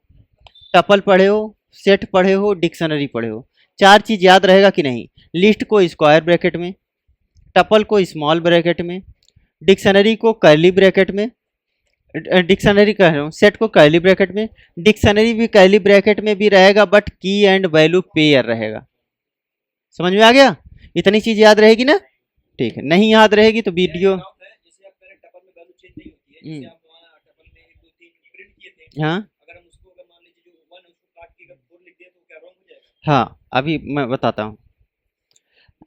A: टपल पढ़े हो, सेट पढ़े हो, डिक्शनरी पढ़े हो। 4 चीज़ याद रहेगा कि नहीं, लिस्ट को स्क्वायर ब्रैकेट में, टपल को स्मॉल ब्रैकेट में, डिक्शनरी को कर्ली ब्रैकेट में, डिक्शनरी कह रहा हूँ, सेट को कर्ली ब्रैकेट में, डिक्शनरी भी कर्ली ब्रैकेट में भी रहेगा, बट की एंड वैल्यू पेयर रहेगा। समझ में आ गया, इतनी चीज़ याद रहेगी ना, ठीक है। नहीं याद रहेगी तो वीडियो, हाँ हाँ अभी मैं बताता हूँ।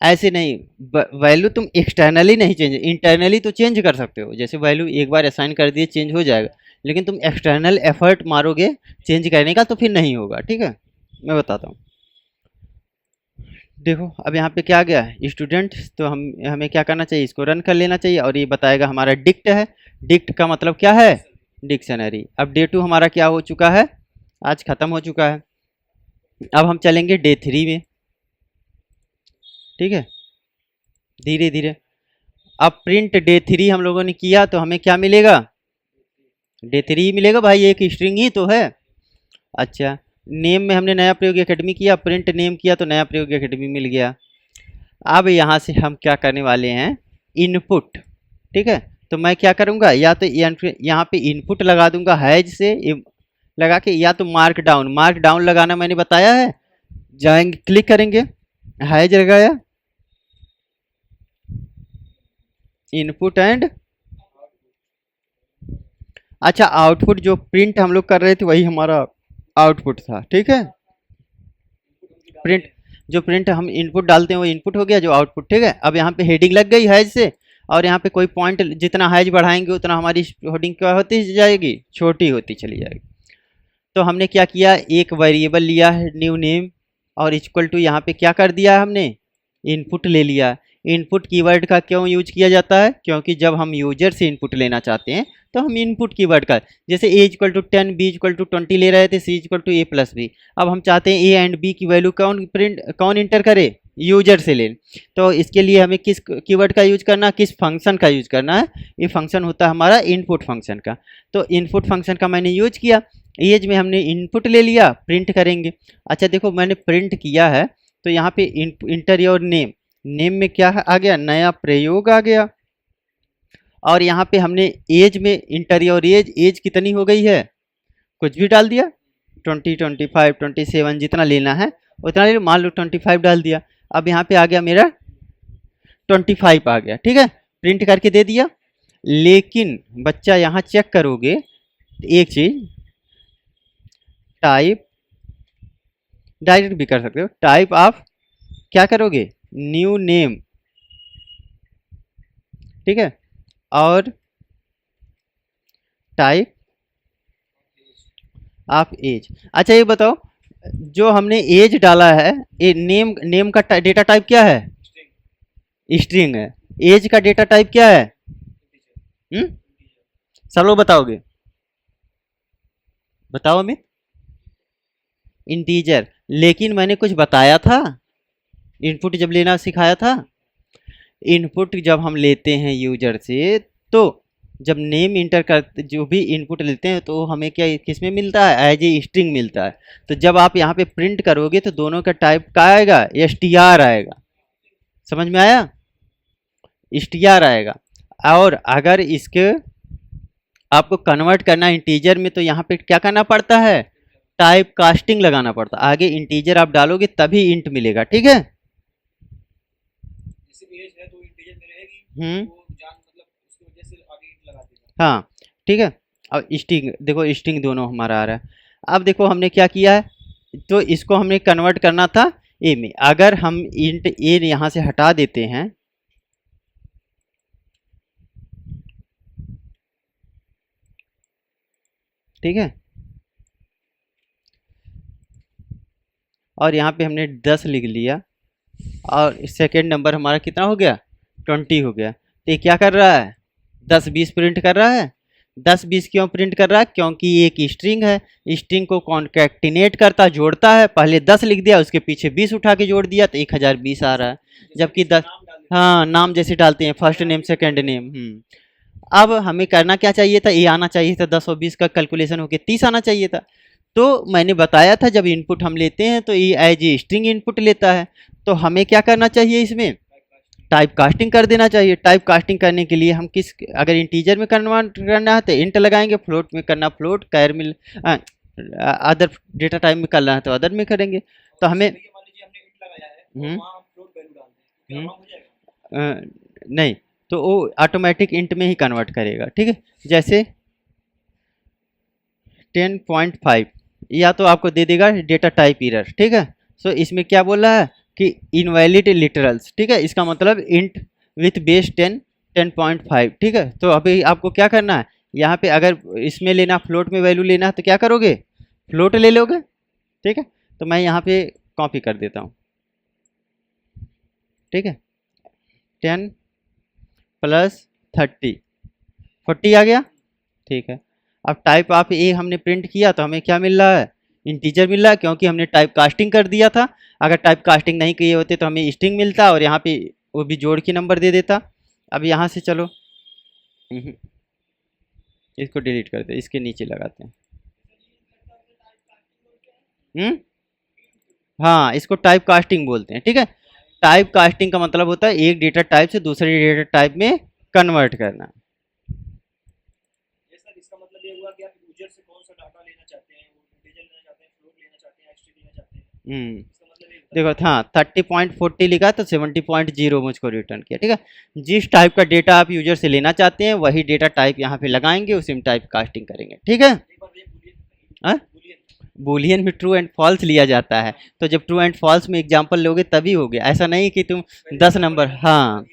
A: ऐसे नहीं, वैल्यू तुम एक्सटर्नली नहीं चेंज, इंटरनली तो चेंज कर सकते हो। जैसे वैल्यू एक बार असाइन कर दिए चेंज हो जाएगा, लेकिन तुम एक्सटर्नल एफर्ट मारोगे चेंज करने का तो फिर नहीं होगा, ठीक है। मैं बताता हूँ, देखो अब यहाँ पे क्या आ गया है, स्टूडेंट, तो हमें क्या करना चाहिए, इसको रन कर लेना चाहिए और ये बताएगा हमारा डिक्ट है। डिक्ट का मतलब क्या है, डिक्शनरी। अब डे 2 हमारा क्या हो चुका है, आज ख़त्म हो चुका है। अब हम चलेंगे डे 3 में, ठीक है, धीरे धीरे। अब प्रिंट डे 3 हम लोगों ने किया तो हमें क्या मिलेगा, डे 3 मिलेगा भाई, एक स्ट्रिंग ही तो है। अच्छा, नेम में हमने नया प्रयोग एकेडमी किया, प्रिंट नेम किया तो नया प्रयोग एकेडमी मिल गया। अब यहाँ से हम क्या करने वाले हैं, इनपुट, ठीक है। तो मैं क्या करूँगा, या तो यहाँ पे इनपुट लगा दूंगा हैज से लगा के, या तो मार्क डाउन लगाना मैंने बताया है। जाएंगे क्लिक करेंगे, हैज लगाया, इनपुट एंड, अच्छा आउटपुट जो प्रिंट हम लोग कर रहे थे वही हमारा आउटपुट था, ठीक है। प्रिंट हम इनपुट डालते हैं वो इनपुट हो गया, जो आउटपुट, ठीक है। अब यहाँ पे हेडिंग लग गई हैज से, और यहाँ पे कोई पॉइंट जितना हैज बढ़ाएंगे उतना हमारी हेडिंग क्या होती जाएगी, छोटी होती चली जाएगी। तो हमने क्या किया, एक वेरिएबल लिया है न्यू नेम, और इक्वल टू यहाँ पे क्या कर दिया हमने, इनपुट ले लिया। इनपुट कीवर्ड का क्यों यूज किया जाता है, क्योंकि जब हम यूजर से इनपुट लेना चाहते हैं तो हम इनपुट कीवर्ड का, जैसे a equal to 10, b equal to 20 ले रहे थे, c equal to a plus b. अब हम चाहते हैं a एंड b की वैल्यू कौन इंटर करे, यूजर से लें। तो इसके लिए हमें किस कीवर्ड का यूज करना है, किस फंक्शन का यूज करना है? ये फंक्शन होता है हमारा इनपुट फंक्शन का। तो इनपुट फंक्शन का मैंने यूज किया, एज में हमने इनपुट ले लिया, प्रिंट करेंगे। अच्छा देखो मैंने प्रिंट किया है, तो यहाँ पे इंटर योर नेम, नेम में क्या आ गया, नया प्रयोग आ गया। और यहाँ पे हमने एज में इंटर योर एज, एज कितनी हो गई है, कुछ भी डाल दिया, 20, 25, 27 जितना लेना है उतना ले लो, मान लो 25 डाल दिया। अब यहाँ पे आ गया मेरा 25 आ गया, ठीक है, प्रिंट करके दे दिया। लेकिन बच्चा यहाँ चेक करोगे एक चीज, टाइप डायरेक्ट भी कर सकते हो, टाइप आप क्या करोगे, न्यू नेम, ठीक है, और टाइप आप एज। अच्छा ये बताओ, जो हमने एज डाला है, ये नेम, नेम का डेटा टाइप क्या है, स्ट्रिंग है। एज का डेटा टाइप क्या है, सब लोग बताओगे, बताओ अमित। इंटीजर। लेकिन मैंने कुछ बताया था, इनपुट जब लेना सिखाया था, इनपुट जब हम लेते हैं यूजर से, तो जब नेम इंटर करते, जो भी इनपुट लेते हैं, तो हमें क्या किस में मिलता है, एज ए स्ट्रिंग मिलता है। तो जब आप यहाँ पे प्रिंट करोगे तो दोनों का टाइप क्या आएगा, str आएगा। समझ में आया, str आएगा। और अगर इसके आपको कन्वर्ट करना है इंटीजर में, तो यहाँ पे क्या करना पड़ता है, टाइप कास्टिंग लगाना पड़ता है। आगे इंटीजर आप डालोगे तभी इंट मिलेगा, ठीक है। हाँ ठीक है। अब स्ट्रिंग देखो, स्ट्रिंग दोनों हमारा आ रहा है। अब देखो हमने क्या किया है, तो इसको हमने कन्वर्ट करना था ए में। अगर हम इंट ए यहाँ से हटा देते हैं, ठीक है, और यहाँ पे हमने 10 लिख लिया, और सेकेंड नंबर हमारा कितना हो गया, 20 हो गया। तो ये क्या कर रहा है, 10 20 प्रिंट कर रहा है। 10 20 क्यों प्रिंट कर रहा है, क्योंकि ये एक स्ट्रिंग है, स्ट्रिंग को कॉन्कैटिनेट करता, जोड़ता है। पहले 10 लिख दिया, उसके पीछे 20 उठा के जोड़ दिया, तो 1020 आ रहा है। जबकि 10, हाँ नाम जैसे डालते हैं, फर्स्ट नेम सेकेंड नेम। अब हमें करना क्या चाहिए था, ये आना चाहिए था 10 और 20 का कैलकुलेशन होके 30 आना चाहिए था। तो मैंने बताया था जब इनपुट हम लेते हैं तो ये एज ए स्ट्रिंग इनपुट लेता है। तो हमें क्या करना चाहिए, इसमें टाइप कास्टिंग कर देना चाहिए। टाइप कास्टिंग करने के लिए हम किस, अगर इंटीजर में कन्वर्ट करना है तो इंट लगाएंगे, फ्लोट में करना फ्लोट, कैर में, अदर डेटा टाइप में करना है तो अदर में करेंगे। तो हमें नहीं, तो वो ऑटोमेटिक इंट में ही कन्वर्ट करेगा, ठीक है। जैसे 10.5 या तो आपको दे देगा डेटा टाइप एरर, ठीक है। सो इसमें क्या बोल रहा है कि इनवैलिड लिटरल्स, ठीक है, इसका मतलब इंट विथ बेस 10.5, ठीक है। तो अभी आपको क्या करना है, यहाँ पे अगर इसमें लेना, फ्लोट में वैल्यू लेना है तो क्या करोगे, फ्लोट ले लोगे, ठीक है। तो मैं यहाँ पे कॉपी कर देता हूँ, ठीक है, 10 + 30 40 आ गया, ठीक है। अब टाइप आप ए हमने प्रिंट किया तो हमें क्या मिल रहा है, इंटीजर मिल रहा है, क्योंकि हमने टाइप कास्टिंग कर दिया था। अगर टाइप कास्टिंग नहीं किए होते तो हमें स्ट्रिंग मिलता, और यहाँ पे वो भी जोड़ के नंबर दे देता। अब यहाँ से चलो इसको डिलीट कर दे, इसके नीचे लगाते हैं। हाँ इसको टाइप कास्टिंग बोलते हैं, ठीक है। टाइप कास्टिंग का मतलब होता है एक डेटा टाइप से दूसरे डेटा टाइप में कन्वर्ट करना। इसका मतलब ये हुआ कि आप यूजर से कौन सा डाटा लेना चाहते हैं, वो इंटीजर लेना चाहते हैं, फ्लोट लेना चाहते हैं, स्ट्रिंग लेना चाहते हैं। इसका मतलब ये देखो, हाँ 30.40 लिखा तो 70.0 मुझको रिटर्न किया, ठीक है। जिस टाइप का डेटा आप यूजर से लेना चाहते हैं वही डेटा टाइप यहाँ पे लगाएंगे, उसी में टाइप कास्टिंग करेंगे, ठीक है। बूलियन में ट्रू एंड फॉल्स लिया जाता है, तो जब ट्रू एंड फॉल्स में एग्जांपल लोगे तभी हो गया, ऐसा नहीं कि तुम 10 नंबर, हाँ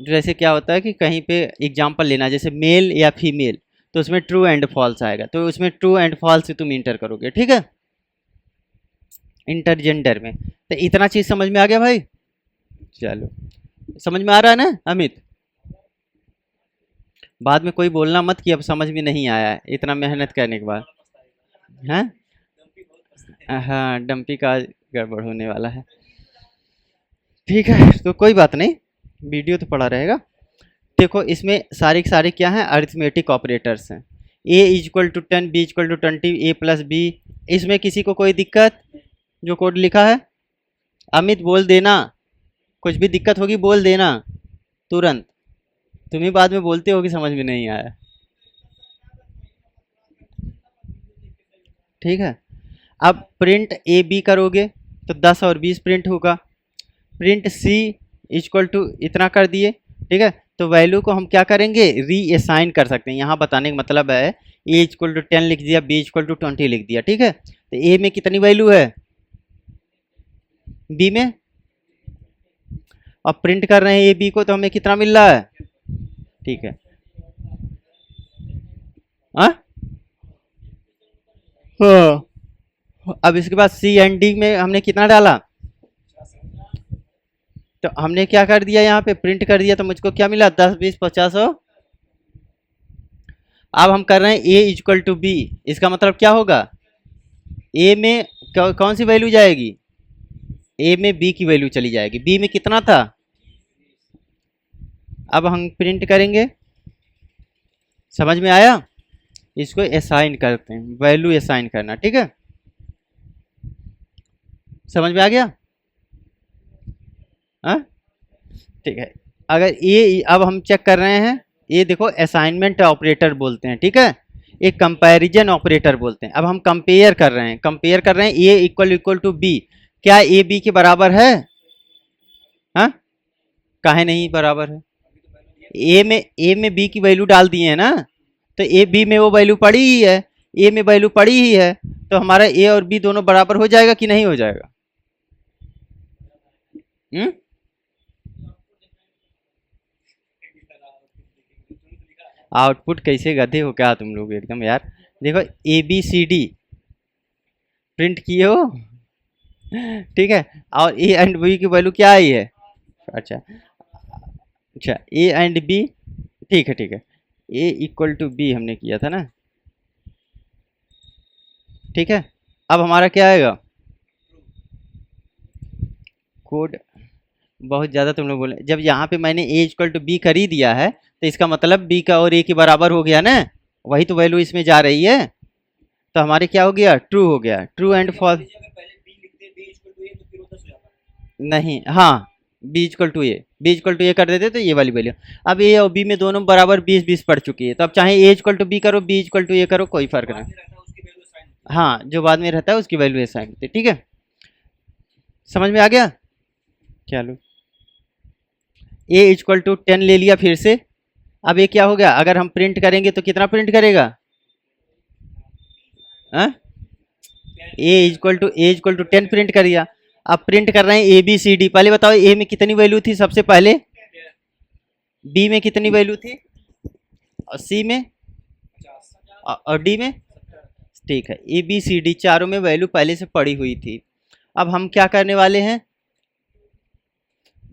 A: जैसे क्या होता है कि कहीं पे एग्जांपल लेना, जैसे मेल या फीमेल, तो उसमें ट्रू एंड फॉल्स आएगा, तो उसमें ट्रू एंड फॉल्स तुम इंटर करोगे, ठीक है। इंटरजेंडर में तो इतना चीज समझ में आ गया भाई, चलो समझ में आ रहा है ना अमित। बाद में कोई बोलना मत कि अब समझ में नहीं आया है इतना मेहनत करने के बाद, हैं। हाँ डंपी का गड़बड़ होने वाला है। ठीक है, तो कोई बात नहीं, वीडियो तो पड़ा रहेगा। देखो इसमें सारे के सारे क्या हैं, अरिथमेटिक ऑपरेटर्स हैं। A equal to 10, B equal to 20, A plus B. इसमें किसी को कोई दिक्कत, जो कोड लिखा है? अमित बोल देना, कुछ भी दिक्कत होगी बोल देना तुरंत। तुम ही बाद में बोलते हो कि समझ में नहीं आया। ठीक है, अब प्रिंट ए बी करोगे तो 10 और 20 प्रिंट होगा। प्रिंट सी इक्वल टू इतना कर दिए। ठीक है, तो वैल्यू को हम क्या करेंगे, रीअसाइन कर सकते हैं। यहाँ बताने का मतलब है ए इक्वल टू 10 लिख दिया, बी इक्वल टू 20 लिख दिया। ठीक है, तो ए में कितनी वैल्यू है, बी में, और प्रिंट कर रहे हैं ए बी को, तो हमें कितना मिल रहा है। ठीक है, हाँ, अब इसके बाद सी एंड डी में हमने कितना डाला, तो हमने क्या कर दिया, यहाँ पे प्रिंट कर दिया, तो मुझको क्या मिला, 10 20 50 हो। अब हम कर रहे हैं ए इक्वल टू बी, इसका मतलब क्या होगा, ए में कौन सी वैल्यू जाएगी, ए में बी की वैल्यू चली जाएगी। बी में कितना था, अब हम प्रिंट करेंगे। समझ में आया, इसको असाइन करते हैं, वैल्यू असाइन करना। ठीक है, समझ में आ गया। हाँ, ठीक है, अगर ये अब हम चेक कर रहे हैं, ये देखो असाइनमेंट ऑपरेटर बोलते हैं। ठीक है, एक कंपैरिजन ऑपरेटर बोलते हैं। अब हम कंपेयर कर रहे हैं, A equal equal to B, क्या ए बी के बराबर है, हाँ, काहे नहीं बराबर है, ए में बी की वैल्यू डाल दिए है ना, तो ए बी में वो वैल्यू पड़ी ही है, ए में वैल्यू पड़ी ही है, तो हमारा ए और बी दोनों बराबर हो जाएगा कि नहीं हो जाएगा। आउटपुट कैसे, गधे हो क्या तुम लोग एकदम यार। देखो a B C d print किए हो, ठीक है, और ए एंड बी की वैल्यू क्या आई है, अच्छा अच्छा, ए एंड बी, ठीक है ठीक है, ए इक्वल टू बी हमने किया था ना। ठीक है, अब हमारा क्या आएगा, कोड बहुत ज़्यादा तुम लोग बोले, जब यहाँ पे मैंने ए इक्वल टू बी कर ही दिया है, तो इसका मतलब बी का और ए के बराबर हो गया ना, वही तो वैल्यू इसमें जा रही है, तो हमारे क्या हो गया, ट्रू हो गया, ट्रू एंड फॉल्स। नहीं, हाँ, बी इक्वल टू ए कर देते तो ये वाली वैल्यू। अब ए और बी में दोनों बराबर 20 20 पड़ चुकी है, तो अब चाहे ए इक्वल टू बी करो, बी इक्वल टू ए करो, कोई फर्क नहीं। हाँ, जो बाद में रहता है उसकी वैल्यू असाइन होती है। ठीक है, समझ में आ गया। चलो, ए इक्वल टू 10 ले लिया फिर से। अब ये क्या हो गया, अगर हम प्रिंट करेंगे तो कितना प्रिंट करेगा, ए इक्वल टू 10 प्रिंट कर दिया। अब प्रिंट कर रहे हैं ए बी सी डी, पहले बताओ ए में कितनी वैल्यू थी सबसे पहले, बी में कितनी वैल्यू थी, और सी में, और डी में। ठीक है, ए बी सी डी चारों में वैल्यू पहले से पड़ी हुई थी। अब हम क्या करने वाले हैं,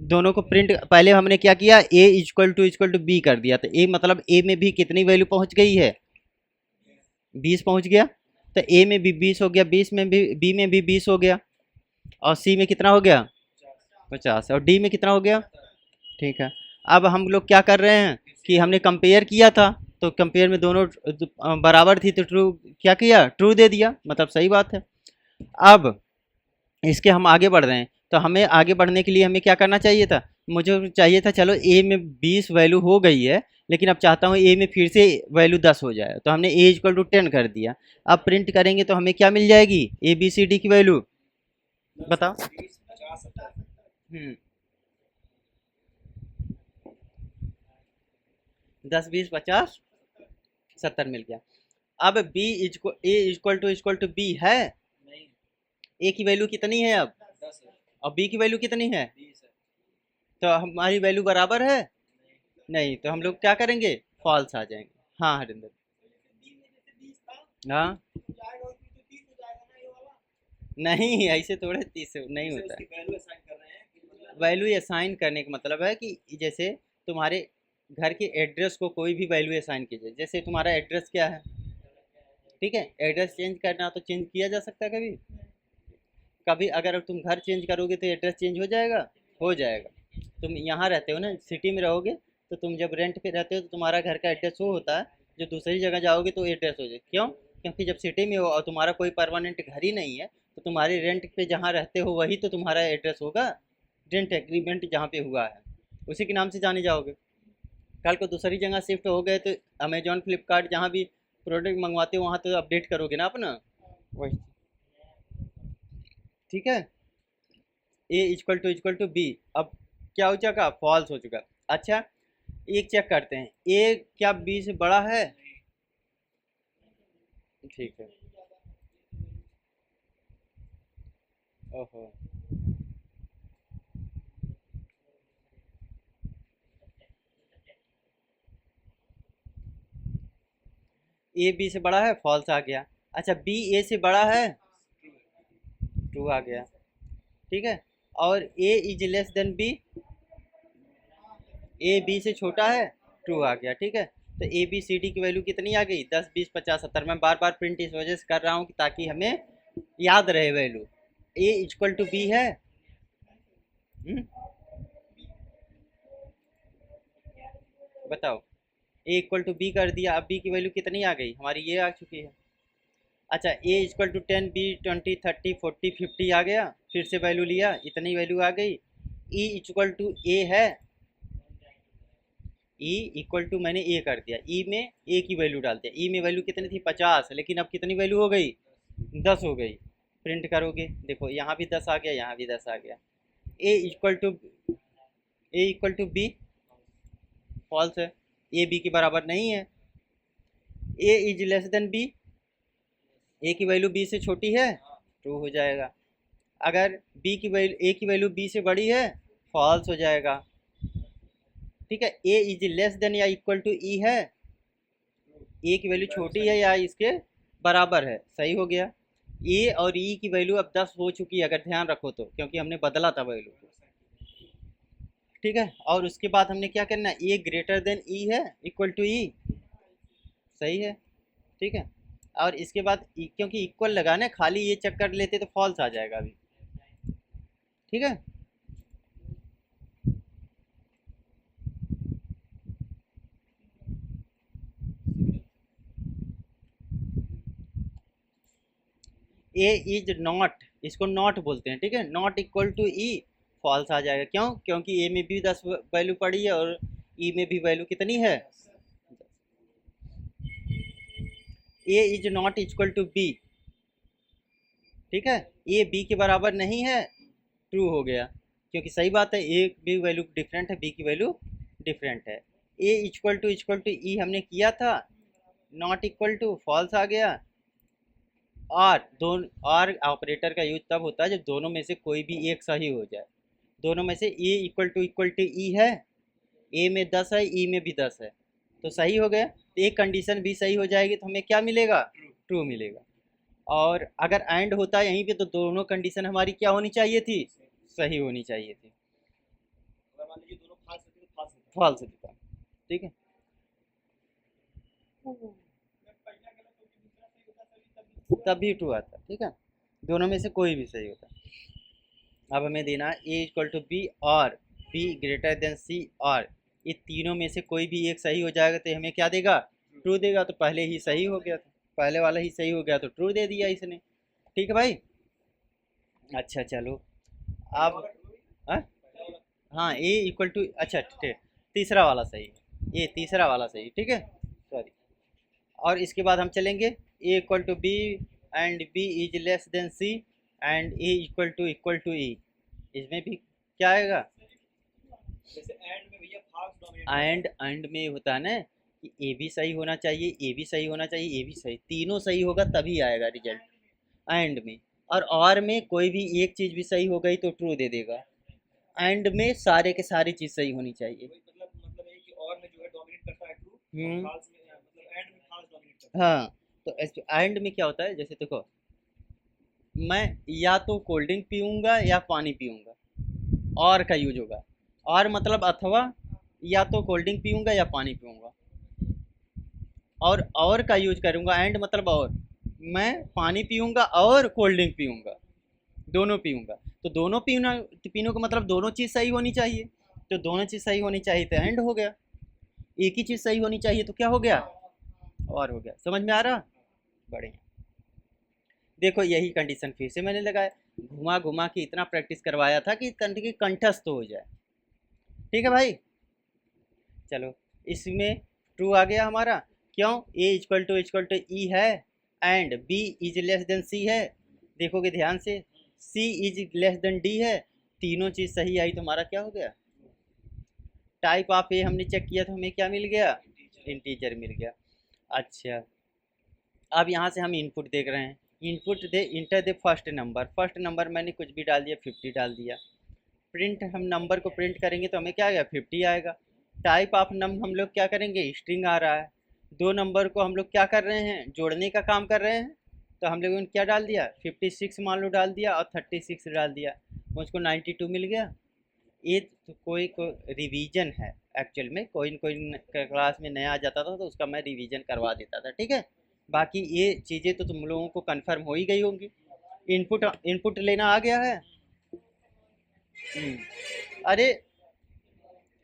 A: दोनों को प्रिंट, पहले हमने क्या किया, ए इक्वल टू बी कर दिया, तो ए मतलब ए में भी कितनी वैल्यू पहुंच गई है, 20 पहुंच गया, तो ए में भी 20 हो गया, 20 में भी, बी में भी 20 हो गया, और सी में कितना हो गया, 50, और डी में कितना हो गया। ठीक है, अब हम लोग क्या कर रहे हैं कि हमने कंपेयर किया था, तो कंपेयर में दोनों बराबर थी, तो ट्रू क्या किया, ट्रू दे दिया, मतलब सही बात है। अब इसके हम आगे बढ़ रहे हैं, तो हमें आगे बढ़ने के लिए हमें क्या करना चाहिए था, मुझे चाहिए था, चलो ए में 20 वैल्यू हो गई है, लेकिन अब चाहता हूँ ए में फिर से वैल्यू 10 हो जाए, तो हमने ए इक्वल टू 10 कर दिया। अब प्रिंट करेंगे तो हमें क्या मिल जाएगी, ए बी सी डी की वैल्यू बताओ। 10 20 50 70 मिल गया। अब बी इक्वल टू बी है, ए की वैल्यू कितनी है अब, और बी की वैल्यू कितनी है, तो हमारी वैल्यू बराबर है, नहीं, तो हम लोग क्या करेंगे, फॉल्स आ जाएंगे। हाँ हरिंदर, हाँ, नहीं ऐसे थोड़े 30 नहीं होता है। वैल्यू असाइन करने का मतलब है कि जैसे तुम्हारे घर के एड्रेस को कोई भी वैल्यू असाइन कीजिए, जैसे तुम्हारा एड्रेस क्या है, ठीक है, एड्रेस चेंज करना तो चेंज किया जा सकता है कभी, कभी अगर तुम घर चेंज करोगे तो एड्रेस चेंज हो जाएगा, हो जाएगा। तुम यहाँ रहते हो ना, सिटी में रहोगे, तो तुम जब रेंट पे रहते हो तो तुम्हारा घर का एड्रेस वो होता है, जो दूसरी जगह जाओगे तो एड्रेस हो जाए। क्यों? क्योंकि जब सिटी में हो और तुम्हारा कोई परमानेंट घर ही नहीं है, तो तुम्हारे रेंट पे जहाँ रहते हो वही तो तुम्हारा एड्रेस होगा। रेंट एग्रीमेंट जहाँ पे हुआ है उसी के नाम से जाने जाओगे। कल को दूसरी जगह शिफ्ट हो गए तो अमेजोन फ्लिपकार्ट जहाँ भी प्रोडक्ट मंगवाते हो वहाँ तो अपडेट करोगे ना अपना, वही। ठीक है। A equal to B. अब क्या हो चुका? फॉल्स हो चुका। अच्छा, एक चेक करते हैं, ए क्या बी से बड़ा है? ठीक है। ओहो। ए बी से बड़ा है, फॉल्स आ गया। अच्छा, बी ए से बड़ा है, ट्रू आ गया। ठीक है। और A is less than B, A B से छोटा है, ट्रू आ गया। ठीक है। तो ए बी सी डी की वैल्यू कितनी आ गई? 10 20 50 70। मैं बार बार प्रिंट इस वजह से कर रहा हूँ कि ताकि हमें याद रहे value. A equal to b है। हम्म, बताओ। ए इक्वल टू बी कर दिया, अब बी की वैल्यू कितनी आ गई हमारी? ये आ चुकी है। अच्छा, ए इक्वल टू 10, बी 20 30 40 50 आ गया, फिर से वैल्यू लिया, इतनी वैल्यू आ गई। ई इक्वल टू ए है, ई इक्वल टू मैंने ए कर दिया, ई में ए की वैल्यू डाल दिया। ई में वैल्यू कितनी थी? 50, लेकिन अब कितनी वैल्यू हो गई? 10 हो गई। प्रिंट करोगे, देखो यहाँ भी 10 आ गया, यहाँ भी 10 आ गया। ए इक्वल टू बी, फॉल्स है, ए बी के बराबर नहीं है। A is less than B, ए की वैल्यू बी से छोटी है, ट्रू हो जाएगा। अगर बी की वैल्यू ए की वैल्यू बी से बड़ी है, फॉल्स हो जाएगा। ठीक है। ए इज लेस देन या इक्वल टू ई है, ए की वैल्यू छोटी है या इसके बराबर है, सही हो गया। ए और ई की वैल्यू अब 10 हो चुकी है, अगर ध्यान रखो तो, क्योंकि हमने बदला था वैल्यू को। ठीक है। और उसके बाद हमने क्या करना है? ए ग्रेटर देन ई है, इक्वल टू ई, सही है। ठीक है। और इसके बाद क्योंकि इक्वल लगाना है, खाली ये चेक कर लेते तो फॉल्स आ जाएगा अभी। ठीक है। ए इज नॉट, इसको नॉट बोलते हैं। ठीक है। Not equal to E, false आ जाएगा। क्यों? क्योंकि ए में भी 10 वैल्यू पड़ी है और ई में भी वैल्यू कितनी है? A is not equal to B. ठीक है। ए बी के बराबर नहीं है, ट्रू हो गया, क्योंकि सही बात है, ए की वैल्यू डिफरेंट है, बी की वैल्यू डिफरेंट है। ए इक्वल टू ई हमने किया था, नॉट इक्वल टू, फॉल्स आ गया। और दोनों, और ऑपरेटर का यूज तब होता है जब दोनों में से कोई भी एक सही हो जाए। दोनों में से ए इक्वल टू ई है, ए में 10 है, ई में भी 10 है, तो सही हो गया। तो एक कंडीशन भी सही हो जाएगी तो हमें क्या मिलेगा? ट्रू मिलेगा। और अगर एंड होता है यहीं पे तो दोनों कंडीशन हमारी क्या होनी चाहिए थी? सही होनी चाहिए थी। फॉल्स होता। ठीक है। तभी ट्रू आता। ठीक है। दोनों में से कोई भी सही होता। अब हमें देना है ए इक्वल टू बी और बी ग्रेटर देन सी, और ये तीनों में से कोई भी एक सही हो जाएगा तो हमें क्या देगा? ट्रू देगा। तो पहले ही सही हो गया था, पहले वाला ही सही हो गया तो ट्रू दे दिया इसने। ठीक है भाई। अच्छा चलो। अब हाँ, हाँ ए इक्वल टू, अच्छा ठीक, तीसरा वाला सही है, ये तीसरा वाला सही। ठीक है, सॉरी। और इसके बाद हम चलेंगे A equal to B and B is less than C and A equal to E. इसमें भी क्या आएगा? एंड में होता है ना कि ए भी सही होना चाहिए, ए भी सही होना चाहिए, ए भी सही, तीनों सही होगा तभी आएगा रिजल्ट एंड में। और में कोई भी एक चीज़ भी सही हो गई तो ट्रू दे देगा। एंड में सारे के सारी चीज़ सही होनी चाहिए। हम्म। हाँ। तो एंड में क्या होता है, जैसे देखो, मैं या तो कोल्ड ड्रिंक पीऊँगा या पानी पीऊँगा, और का यूज होगा। और मतलब अथवा, या तो कोल्ड ड्रिंक पीऊँगा या पानी पीऊँगा, और का यूज करूँगा। एंड मतलब और, मैं पानी पीऊँगा और कोल्ड ड्रिंक पीऊँगा, दोनों पीऊँगा। तो दोनों पिनों का मतलब दोनों चीज़ सही होनी चाहिए, तो दोनों चीज़ सही होनी चाहिए तो एंड हो गया। एक ही चीज़ सही होनी चाहिए तो क्या हो गया, और हो गया। समझ में आ रहा, बढ़िया। देखो यही कंडीशन फिर से मैंने लगाया, घुमा घुमा के इतना प्रैक्टिस करवाया था कि कंठस्थ हो जाए। ठीक है भाई, चलो इसमें ट्रू आ गया हमारा। क्यों, ए इक्वल टू ई है and B is less than C है। देखोगे ध्यान से, C is less than D है, तीनों चीज़ सही आई तो हमारा क्या हो गया, टाइप ऑफ ए हमने चेक किया तो हमें क्या मिल गया, इंटीजर मिल गया। अच्छा, अब यहाँ से हम इनपुट देख रहे हैं, इनपुट दे इंटर दे फर्स्ट नंबर मैंने कुछ भी डाल दिया, 50 डाल दिया। प्रिंट, हम नंबर को प्रिंट करेंगे तो हमें क्या आएगा, 50 आएगा। टाइप ऑफ हम लोग क्या करेंगे, स्ट्रिंग आ रहा है। दो नंबर को हम लोग क्या कर रहे हैं, जोड़ने का काम कर रहे हैं, तो हम लोगों ने क्या डाल दिया, 56 मान लो डाल दिया और 36 डाल दिया, मुझको 92 मिल गया। ये तो कोई रिवीजन है एक्चुअल में, कोई क्लास में नया आ जाता था तो उसका मैं रिवीजन करवा देता था, ठीक है। बाकी ये चीज़ें तो तुम लोगों को कंफर्म हो ही गई होंगी। इनपुट इनपुट लेना आ गया है। अरे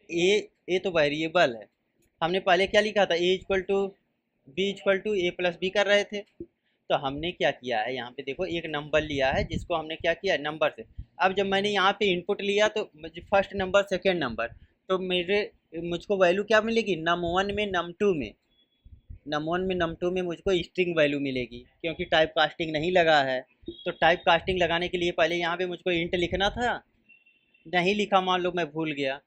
A: ए तो वेरिएबल है, हमने पहले क्या लिखा था, A equal to B equal to A plus B कर रहे थे। तो हमने क्या किया है, यहाँ पे देखो एक नंबर लिया है जिसको हमने क्या किया है, नंबर से। अब जब मैंने यहाँ पे इनपुट लिया तो फर्स्ट नंबर सेकेंड नंबर, तो मुझको वैल्यू क्या मिलेगी, नम वन में नम टू में, नम टू में मुझको स्ट्रिंग वैल्यू मिलेगी, क्योंकि टाइप कास्टिंग नहीं लगा है। तो टाइप कास्टिंग लगाने के लिए पहले यहाँ पे मुझको इंट लिखना था, नहीं लिखा, मान लो मैं भूल गया,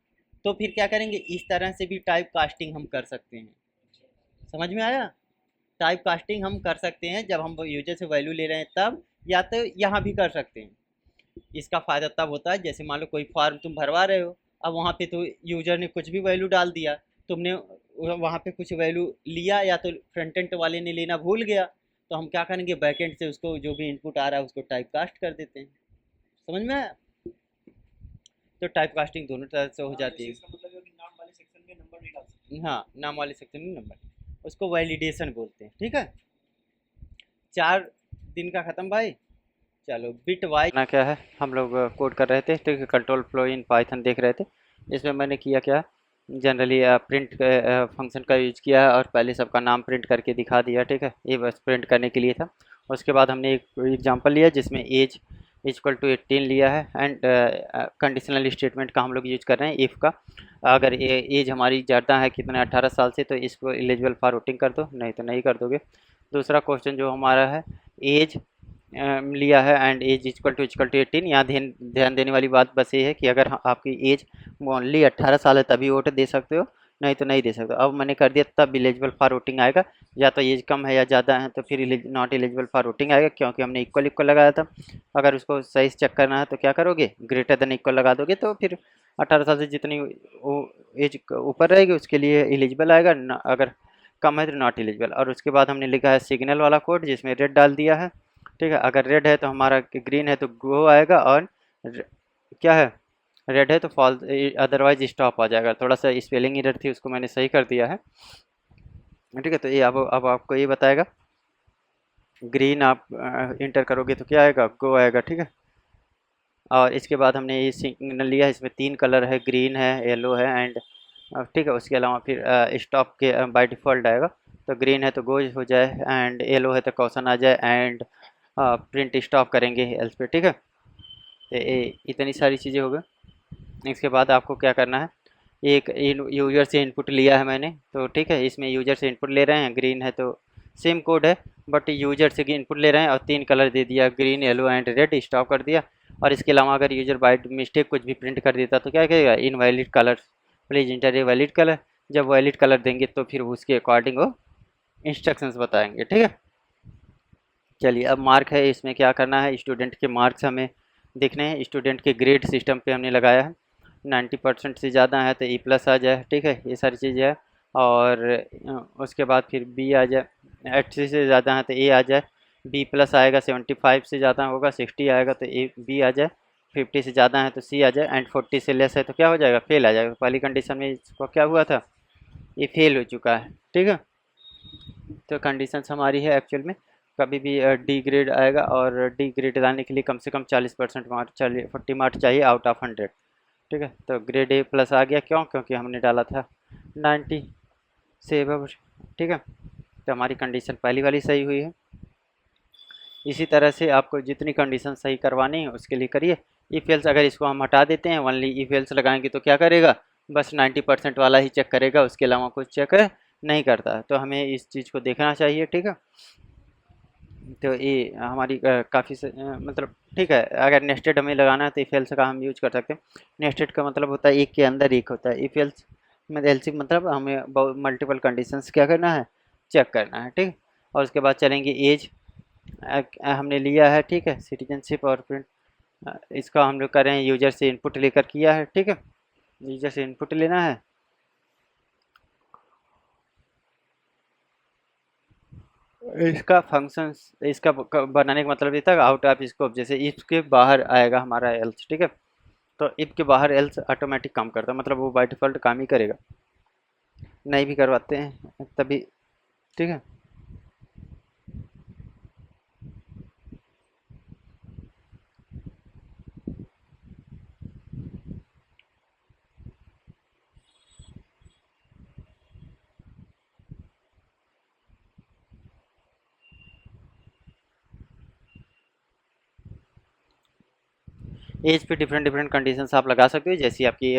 A: तो फिर क्या करेंगे, इस तरह से भी टाइप कास्टिंग हम कर सकते हैं। समझ में आया, टाइप कास्टिंग हम कर सकते हैं जब हम यूजर से वैल्यू ले रहे हैं तब, या तो यहाँ भी कर सकते हैं। इसका फ़ायदा तब होता है जैसे मान लो कोई फॉर्म तुम भरवा रहे हो, अब वहाँ पे तो यूजर ने कुछ भी वैल्यू डाल दिया, तुमने वहाँ पे कुछ वैल्यू लिया या तो फ्रंट एंड वाले ने लेना भूल गया, तो हम क्या करेंगे, बैक एंड से उसको जो भी इनपुट आ रहा है उसको टाइप कास्ट कर देते हैं। समझ में आया, तो टाइप कास्टिंग दोनों तरह से हो जाती है। हाँ, नाम वाले सेक्शन में नंबर, उसको वैलिडेशन बोलते हैं, ठीक है। 4 दिन का ख़त्म भाई। चलो बिट वाई ना क्या है, हम लोग कोड कर रहे थे, तो कंट्रोल फ्लो इन पाइथन देख रहे थे। इसमें मैंने किया क्या, जनरली प्रिंट फंक्शन का यूज किया है और पहले सबका नाम प्रिंट करके दिखा दिया, ठीक है, ये बस प्रिंट करने के लिए था। उसके बाद हमने एक एग्जांपल लिया जिसमें एज इक्वल टू 18 लिया है एंड कंडीशनल स्टेटमेंट का हम लोग यूज कर रहे हैं, इफ़ का। अगर एज हमारी ज़्यादा है कितना 18 साल से, तो इसको एलिजिबल फॉर वोटिंग कर दो, नहीं तो नहीं कर दोगे। दूसरा क्वेश्चन जो हमारा है, एज लिया है एंड एज इक्वल टू 18। यहाँ ध्यान देने वाली बात बस ये है कि अगर आपकी एज ओनली 18 साल है तभी वोट दे सकते हो, नहीं तो नहीं दे सकते। अब मैंने कर दिया तब एलिजिबल फॉर वोटिंग आएगा, या तो एज कम है या ज़्यादा है तो फिर नॉट एलिजिबल फॉर वोटिंग आएगा, क्योंकि हमने इक्वल इक्वल लगाया था। अगर उसको सही से चेक करना है तो क्या करोगे, ग्रेटर देन इक्वल लगा दोगे, तो फिर 18 साल से जितनी एज ऊपर रहेगी उसके लिए एलिजिबल आएगा, अगर कम है तो नॉट एलिजिबल। और उसके बाद हमने लिखा है सिग्नल वाला कोड जिसमें रेड डाल दिया है, ठीक है। अगर रेड है तो हमारा, ग्रीन है तो गो आएगा, और क्या है, रेड है तो फॉल्स, अदरवाइज स्टॉप आ जाएगा। थोड़ा सा स्पेलिंग एरर थी, उसको मैंने सही कर दिया है, ठीक है। तो ये अब आपको ये बताएगा, ग्रीन आप इंटर करोगे तो क्या आएगा, गो आएगा, ठीक है। और इसके बाद हमने ये सिग्नल लिया है, इसमें 3 कलर है, ग्रीन है, येलो है एंड, ठीक है। उसके अलावा फिर स्टॉप के बाय डिफ़ॉल्ट आएगा, तो ग्रीन है तो गो हो जाए एंड येलो है तो क्वेश्चन आ जाए एंड प्रिंट स्टॉप करेंगे एल्स पे, ठीक है। तो इतनी सारी चीज़ें हो गई। इसके बाद आपको क्या करना है, एक यूज़र से इनपुट लिया है मैंने, तो ठीक है, इसमें यूज़र से इनपुट ले रहे हैं, ग्रीन है तो सेम कोड है, बट यूज़र से इनपुट ले रहे हैं और 3 कलर दे दिया, green, yellow and red, stop कर दिया। और इसके अलावा अगर यूज़र बाय मिस्टेक कुछ भी प्रिंट कर देता तो क्या कहेगा, invalid colour, please inter a valid colour. जब वैलिड कलर देंगे तो फिर उसके अकॉर्डिंग वो इंस्ट्रक्शंस बताएंगे, ठीक है। चलिए अब मार्क है, इसमें क्या करना है, स्टूडेंट के मार्क्स हमें देखने हैं। स्टूडेंट के ग्रेड सिस्टम पे हमने लगाया है, 90% से ज़्यादा है तो ई प्लस आ जाए, ठीक है, ये सारी चीज़ें है। और उसके बाद फिर बी आ जाए, 80 से ज़्यादा है तो ए आ जाए, बी प्लस आएगा, 75 से ज़्यादा होगा, 60 आएगा तो ए बी आ जाए, 50 से ज़्यादा है तो सी आ जाए एंड 40 से लेस है तो क्या हो जाएगा, फेल आ जाएगा। पहली कंडीशन में इसको क्या हुआ था, ये फेल हो चुका है, ठीक है। तो कंडीशंस हमारी है एक्चुअल में, कभी भी डी ग्रेड आएगा, और डी ग्रेड लाने के लिए कम से कम 40% मार्क, 40 मार्क चाहिए आउट ऑफ 100। ठीक है, तो ग्रेड ए प्लस आ गया, क्यों? क्योंकि हमने डाला था 90 से अब। ठीक है, तो हमारी कंडीशन पहली वाली सही हुई है। इसी तरह से आपको जितनी कंडीशन सही करवानी है उसके लिए करिए। इफ एल्स अगर इसको हम हटा देते हैं, ओनली इफ एल्स लगाएंगे तो क्या करेगा? बस 90% वाला ही चेक करेगा, उसके अलावा कुछ चेक नहीं करता। तो हमें इस चीज़ को देखना चाहिए। ठीक है, तो ये हमारी काफ़ी मतलब ठीक है। अगर नेस्टेड हमें लगाना है तो इफ एल्स का हम यूज कर सकते हैं। नेस्टेड का मतलब होता है एक के अंदर एक होता है। इफ एल्स में एल्स मतलब हमें मल्टीपल कंडीशंस क्या करना है? चेक करना है। ठीक है, और उसके बाद चलेंगे एज हमने लिया है। ठीक है, सिटीजनशिप और प्रिंट इसका हम लोग कर रहे हैं यूजर से इनपुट लेकर किया है। ठीक है, यूजर से इनपुट लेना है। इसका फंक्शंस इसका बनाने का मतलब ये था आउट ऑफ स्कोप, जैसे इफ के बाहर आएगा हमारा एल्स। ठीक है, तो इफ के बाहर एल्स ऑटोमेटिक काम करता है, मतलब वो बाय डिफ़ॉल्ट काम ही करेगा, नहीं भी करवाते हैं तभी। ठीक है, एज पे डिफरेंट डिफरेंट कंडीशंस आप लगा सकते हो जैसी आपकी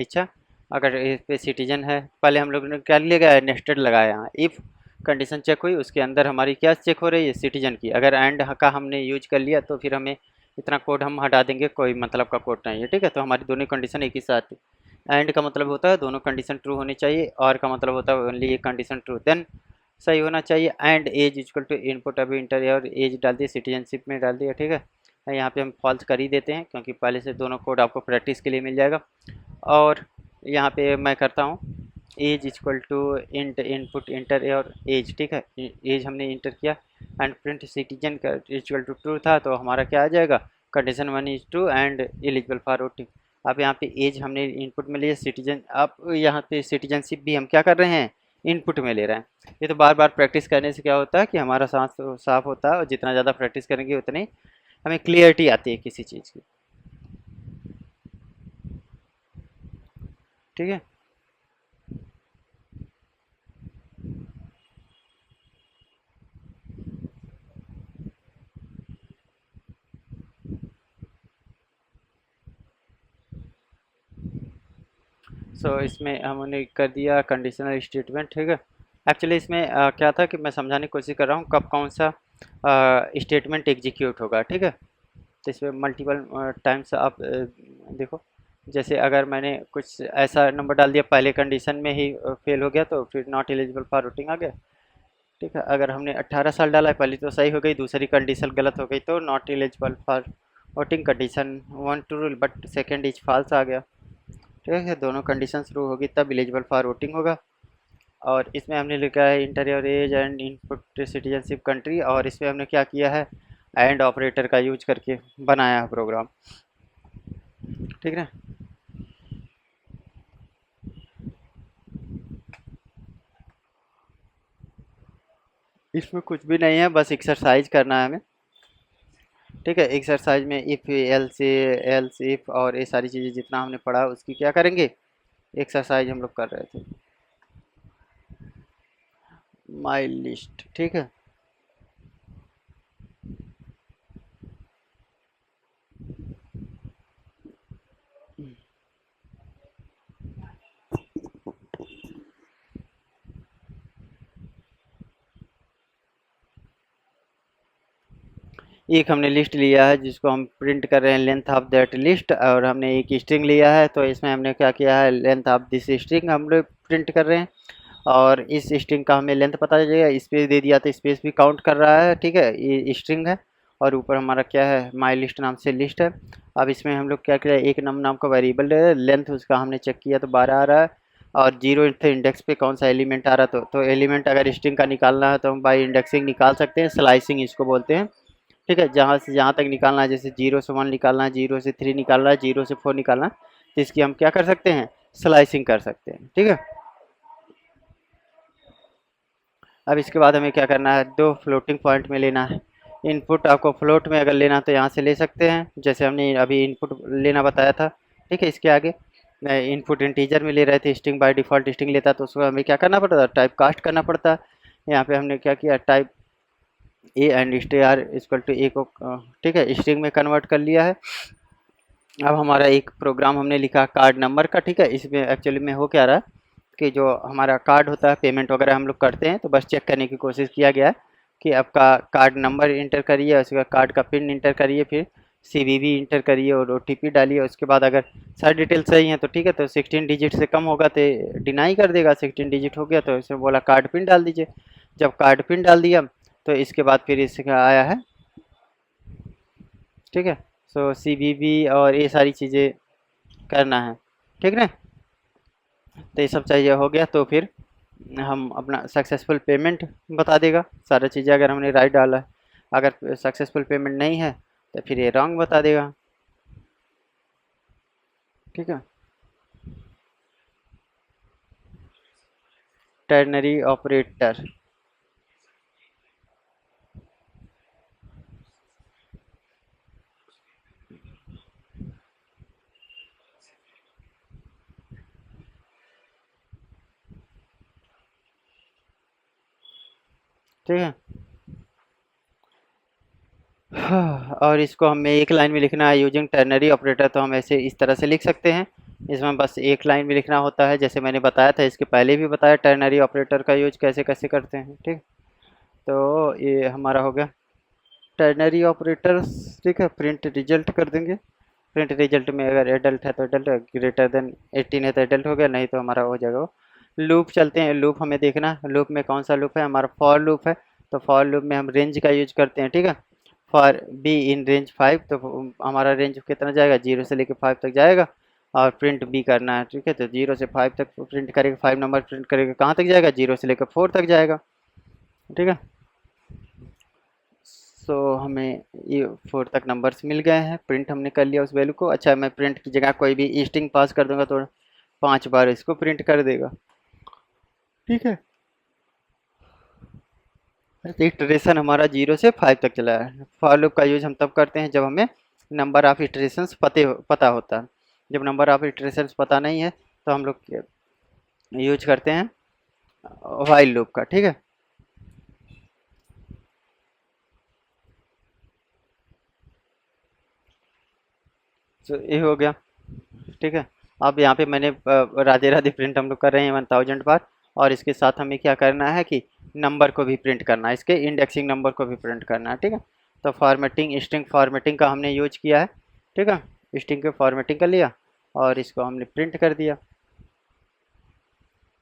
A: इच्छा। अगर इस पे सिटीजन है, पहले हम लोग ने क्या लिया? नेस्टेड लगाया यहाँ। इफ़ कंडीशन चेक हुई, उसके अंदर हमारी क्या चेक हो रही है? सिटीजन की। अगर एंड का हमने यूज कर लिया तो फिर हमें इतना कोड हम हटा देंगे, कोई मतलब का कोड नहीं है। ठीक है, तो हमारी दोनों कंडीशन एक ही साथ। एंड का मतलब होता है दोनों कंडीशन ट्रू होनी चाहिए, और का मतलब होता है ओनली एक कंडीशन ट्रू, देन सही होना चाहिए। And age equal to input, अभी इंटर और एज डाल दिए, सिटीजनशिप में डाल दिया। ठीक है, यहाँ पे हम फॉल्स कर ही देते हैं क्योंकि पहले से दोनों कोड आपको प्रैक्टिस के लिए मिल जाएगा। और यहाँ पे मैं करता हूँ age equal to int input enter और एज। ठीक है, एज हमने इंटर किया, एंड प्रिंट सिटीजन का इक्वल टू ट्रू था, तो हमारा क्या आ जाएगा? Condition 1 is true and eligible for voting. अब यहाँ पे एज हमने इनपुट में लिया, सिटीजन अब यहाँ पे सिटीजनशिप भी हम क्या कर रहे हैं? इनपुट में ले रहे हैं। ये तो बार बार प्रैक्टिस करने से क्या होता है कि हमारा सांस तो साफ होता है, और जितना ज़्यादा प्रैक्टिस करेंगे उतनी हमें क्लियरिटी आती है किसी चीज़ की। ठीक है, सो इसमें हमने कर दिया कंडीशनल स्टेटमेंट। ठीक है, एक्चुअली इसमें क्या था कि मैं समझाने की कोशिश कर रहा हूँ कब कौन सा स्टेटमेंट एग्जीक्यूट होगा। ठीक है, तो इसमें मल्टीपल टाइम्स आप देखो, जैसे अगर मैंने कुछ ऐसा नंबर डाल दिया पहले कंडीशन में ही फेल हो गया, तो फिर नॉट एलिजिबल फॉर वोटिंग आ गया। ठीक है, अगर हमने 18 साल डाला है, पहली तो सही हो गई, दूसरी कंडीशन गलत हो गई, तो not eligible for voting condition 1 true but second is false आ गया। ठीक है, दोनों कंडीशन ट्रू होगी तब एलिजिबल फॉर वोटिंग होगा। और इसमें हमने लिखा है enter age and input citizenship country, और इसमें हमने क्या किया है? एंड ऑपरेटर का यूज करके बनाया है प्रोग्राम। ठीक है, इसमें कुछ भी नहीं है, बस एक्सरसाइज करना है हमें। ठीक है, एक्सरसाइज में इफ़ एल्स इफ और ये सारी चीज़ें जितना हमने पढ़ा उसकी क्या करेंगे? एक्सरसाइज हम लोग कर रहे थे। My list. ठीक है, एक हमने लिस्ट लिया है जिसको हम प्रिंट कर रहे हैं लेंथ ऑफ दैट लिस्ट, और हमने एक स्ट्रिंग लिया है, तो इसमें हमने क्या किया है? लेंथ ऑफ दिस स्ट्रिंग हम लोग प्रिंट कर रहे हैं, और इस स्ट्रिंग का हमें लेंथ पता चलेगा। स्पेस दे दिया तो स्पेस भी काउंट कर रहा है। ठीक है, ये स्ट्रिंग है, और ऊपर हमारा क्या है? माई लिस्ट नाम से लिस्ट है। अब इसमें हम लोग क्या करें? एक नाम का वेरिएबल ले, लेंथ उसका हमने चेक किया तो 12 आ रहा है, और जीरो थे इंडेक्स पे कौन सा एलिमेंट आ रहा, तो एलिमेंट अगर स्ट्रिंग का निकालना है तो हम बाई इंडेक्सिंग निकाल सकते हैं, स्लाइसिंग इसको बोलते हैं। ठीक है, जहाँ से जहाँ तक निकालना है, जैसे 0 से 1 निकालना है, 0 से 3 निकालना है, 0 से 4 निकालना है, तो इसकी हम क्या कर सकते हैं? स्लाइसिंग कर सकते हैं। ठीक है, अब इसके बाद हमें क्या करना है, दो फ्लोटिंग पॉइंट में लेना है। इनपुट आपको फ्लोट में अगर लेना तो यहाँ से ले सकते हैं, जैसे हमने अभी इनपुट लेना बताया था, ठीक है। इसके आगे इनपुट इंटीजर में ले रहे थे, स्ट्रिंग बाय डिफ़ॉल्ट स्ट्रिंग लेता, तो उसको हमें क्या करना पड़ता था, टाइप कास्ट करना पड़ता है। यहाँ पे हमने क्या किया, type A and star equal to A को, ठीक है, स्ट्रिंग में कन्वर्ट कर लिया है। अब हमारा एक प्रोग्राम हमने लिखा कार्ड नंबर का, ठीक है। इसमें एक्चुअली में हो क्या रहा है कि जो हमारा कार्ड होता है, पेमेंट वगैरह हम लोग करते हैं, तो बस चेक करने की कोशिश किया गया है कि आपका कार्ड नंबर इंटर करिए, उसके बाद कार्ड का पिन इंटर करिए, फिर CVV इंटर करिए और OTP डालिए। उसके बाद अगर सारी डिटेल सही है तो ठीक है, तो 16 डिजिट से कम होगा तो डिनाई कर देगा, 16 डिजिट हो गया तो इसमें बोला कार्ड पिन डाल दीजिए। जब कार्ड पिन डाल दिया तो इसके बाद फिर इसका आया है, ठीक है। सो CVV और ये सारी चीज़ें करना है, ठीक ना। तो ये सब चाहिए हो गया, तो फिर हम अपना सक्सेसफुल पेमेंट बता देगा, सारा चीज़ें अगर हमने राइट डाला है। अगर सक्सेसफुल पेमेंट नहीं है तो फिर ये रॉन्ग बता देगा, ठीक है। टर्नरी ऑपरेटर, ठीक है। और इसको हमें एक लाइन में लिखना है यूजिंग टर्नरी ऑपरेटर, तो हम ऐसे इस तरह से लिख सकते हैं। इसमें बस एक लाइन में लिखना होता है, जैसे मैंने बताया था, इसके पहले भी बताया टर्नरी ऑपरेटर का यूज कैसे कैसे करते हैं, ठीक। तो ये हमारा हो गया टर्नरी ऑपरेटर, ठीक है। प्रिंट रिजल्ट कर देंगे। प्रिंट रिजल्ट में अगर एडल्ट है तो एडल्ट, ग्रेटर देन 18 है तो एडल्ट हो गया, नहीं तो हमारा हो जाएगा वो। लूप चलते हैं, लूप हमें देखना है, लूप में कौन सा लूप है, हमारा फॉर लूप है। तो फॉर लूप में हम रेंज का यूज करते हैं, ठीक है। फॉर बी इन रेंज 5, तो हमारा रेंज कितना जाएगा, 0 से लेकर 5 तक जाएगा। और प्रिंट बी करना है, ठीक है, तो 0 से 5 तक प्रिंट करेगा, 5 नंबर प्रिंट करेगा, कहाँ तक जाएगा, 0 से लेकर 4 तक जाएगा, ठीक है। सो हमें ये 4 तक नंबर्स मिल गए हैं, प्रिंट हमने कर लिया उस वैल्यू को। अच्छा, मैं प्रिंट की जगह कोई भी स्ट्रिंग पास कर दूंगा तो 5 बार इसको प्रिंट कर देगा, ठीक है। इटरेशन हमारा 0 से 5 तक चला है। फॉर लूप का यूज हम तब करते हैं जब हमें नंबर ऑफ इटरेशंस पता होता है। जब नंबर ऑफ इटरेशंस पता नहीं है तो हम लोग यूज करते हैं व्हाइल लूप का, ठीक है। तो ये हो गया, ठीक है। अब यहाँ पे मैंने राधे राधे प्रिंट हम लोग कर रहे हैं 1000 बार, और इसके साथ हमें क्या करना है कि नंबर को भी प्रिंट करना है, इसके इंडेक्सिंग नंबर को भी प्रिंट करना है, ठीक है। तो फॉर्मेटिंग, स्ट्रिंग फॉर्मेटिंग का हमने यूज किया है, ठीक है। स्ट्रिंग के फॉर्मेटिंग कर लिया और इसको हमने प्रिंट कर दिया।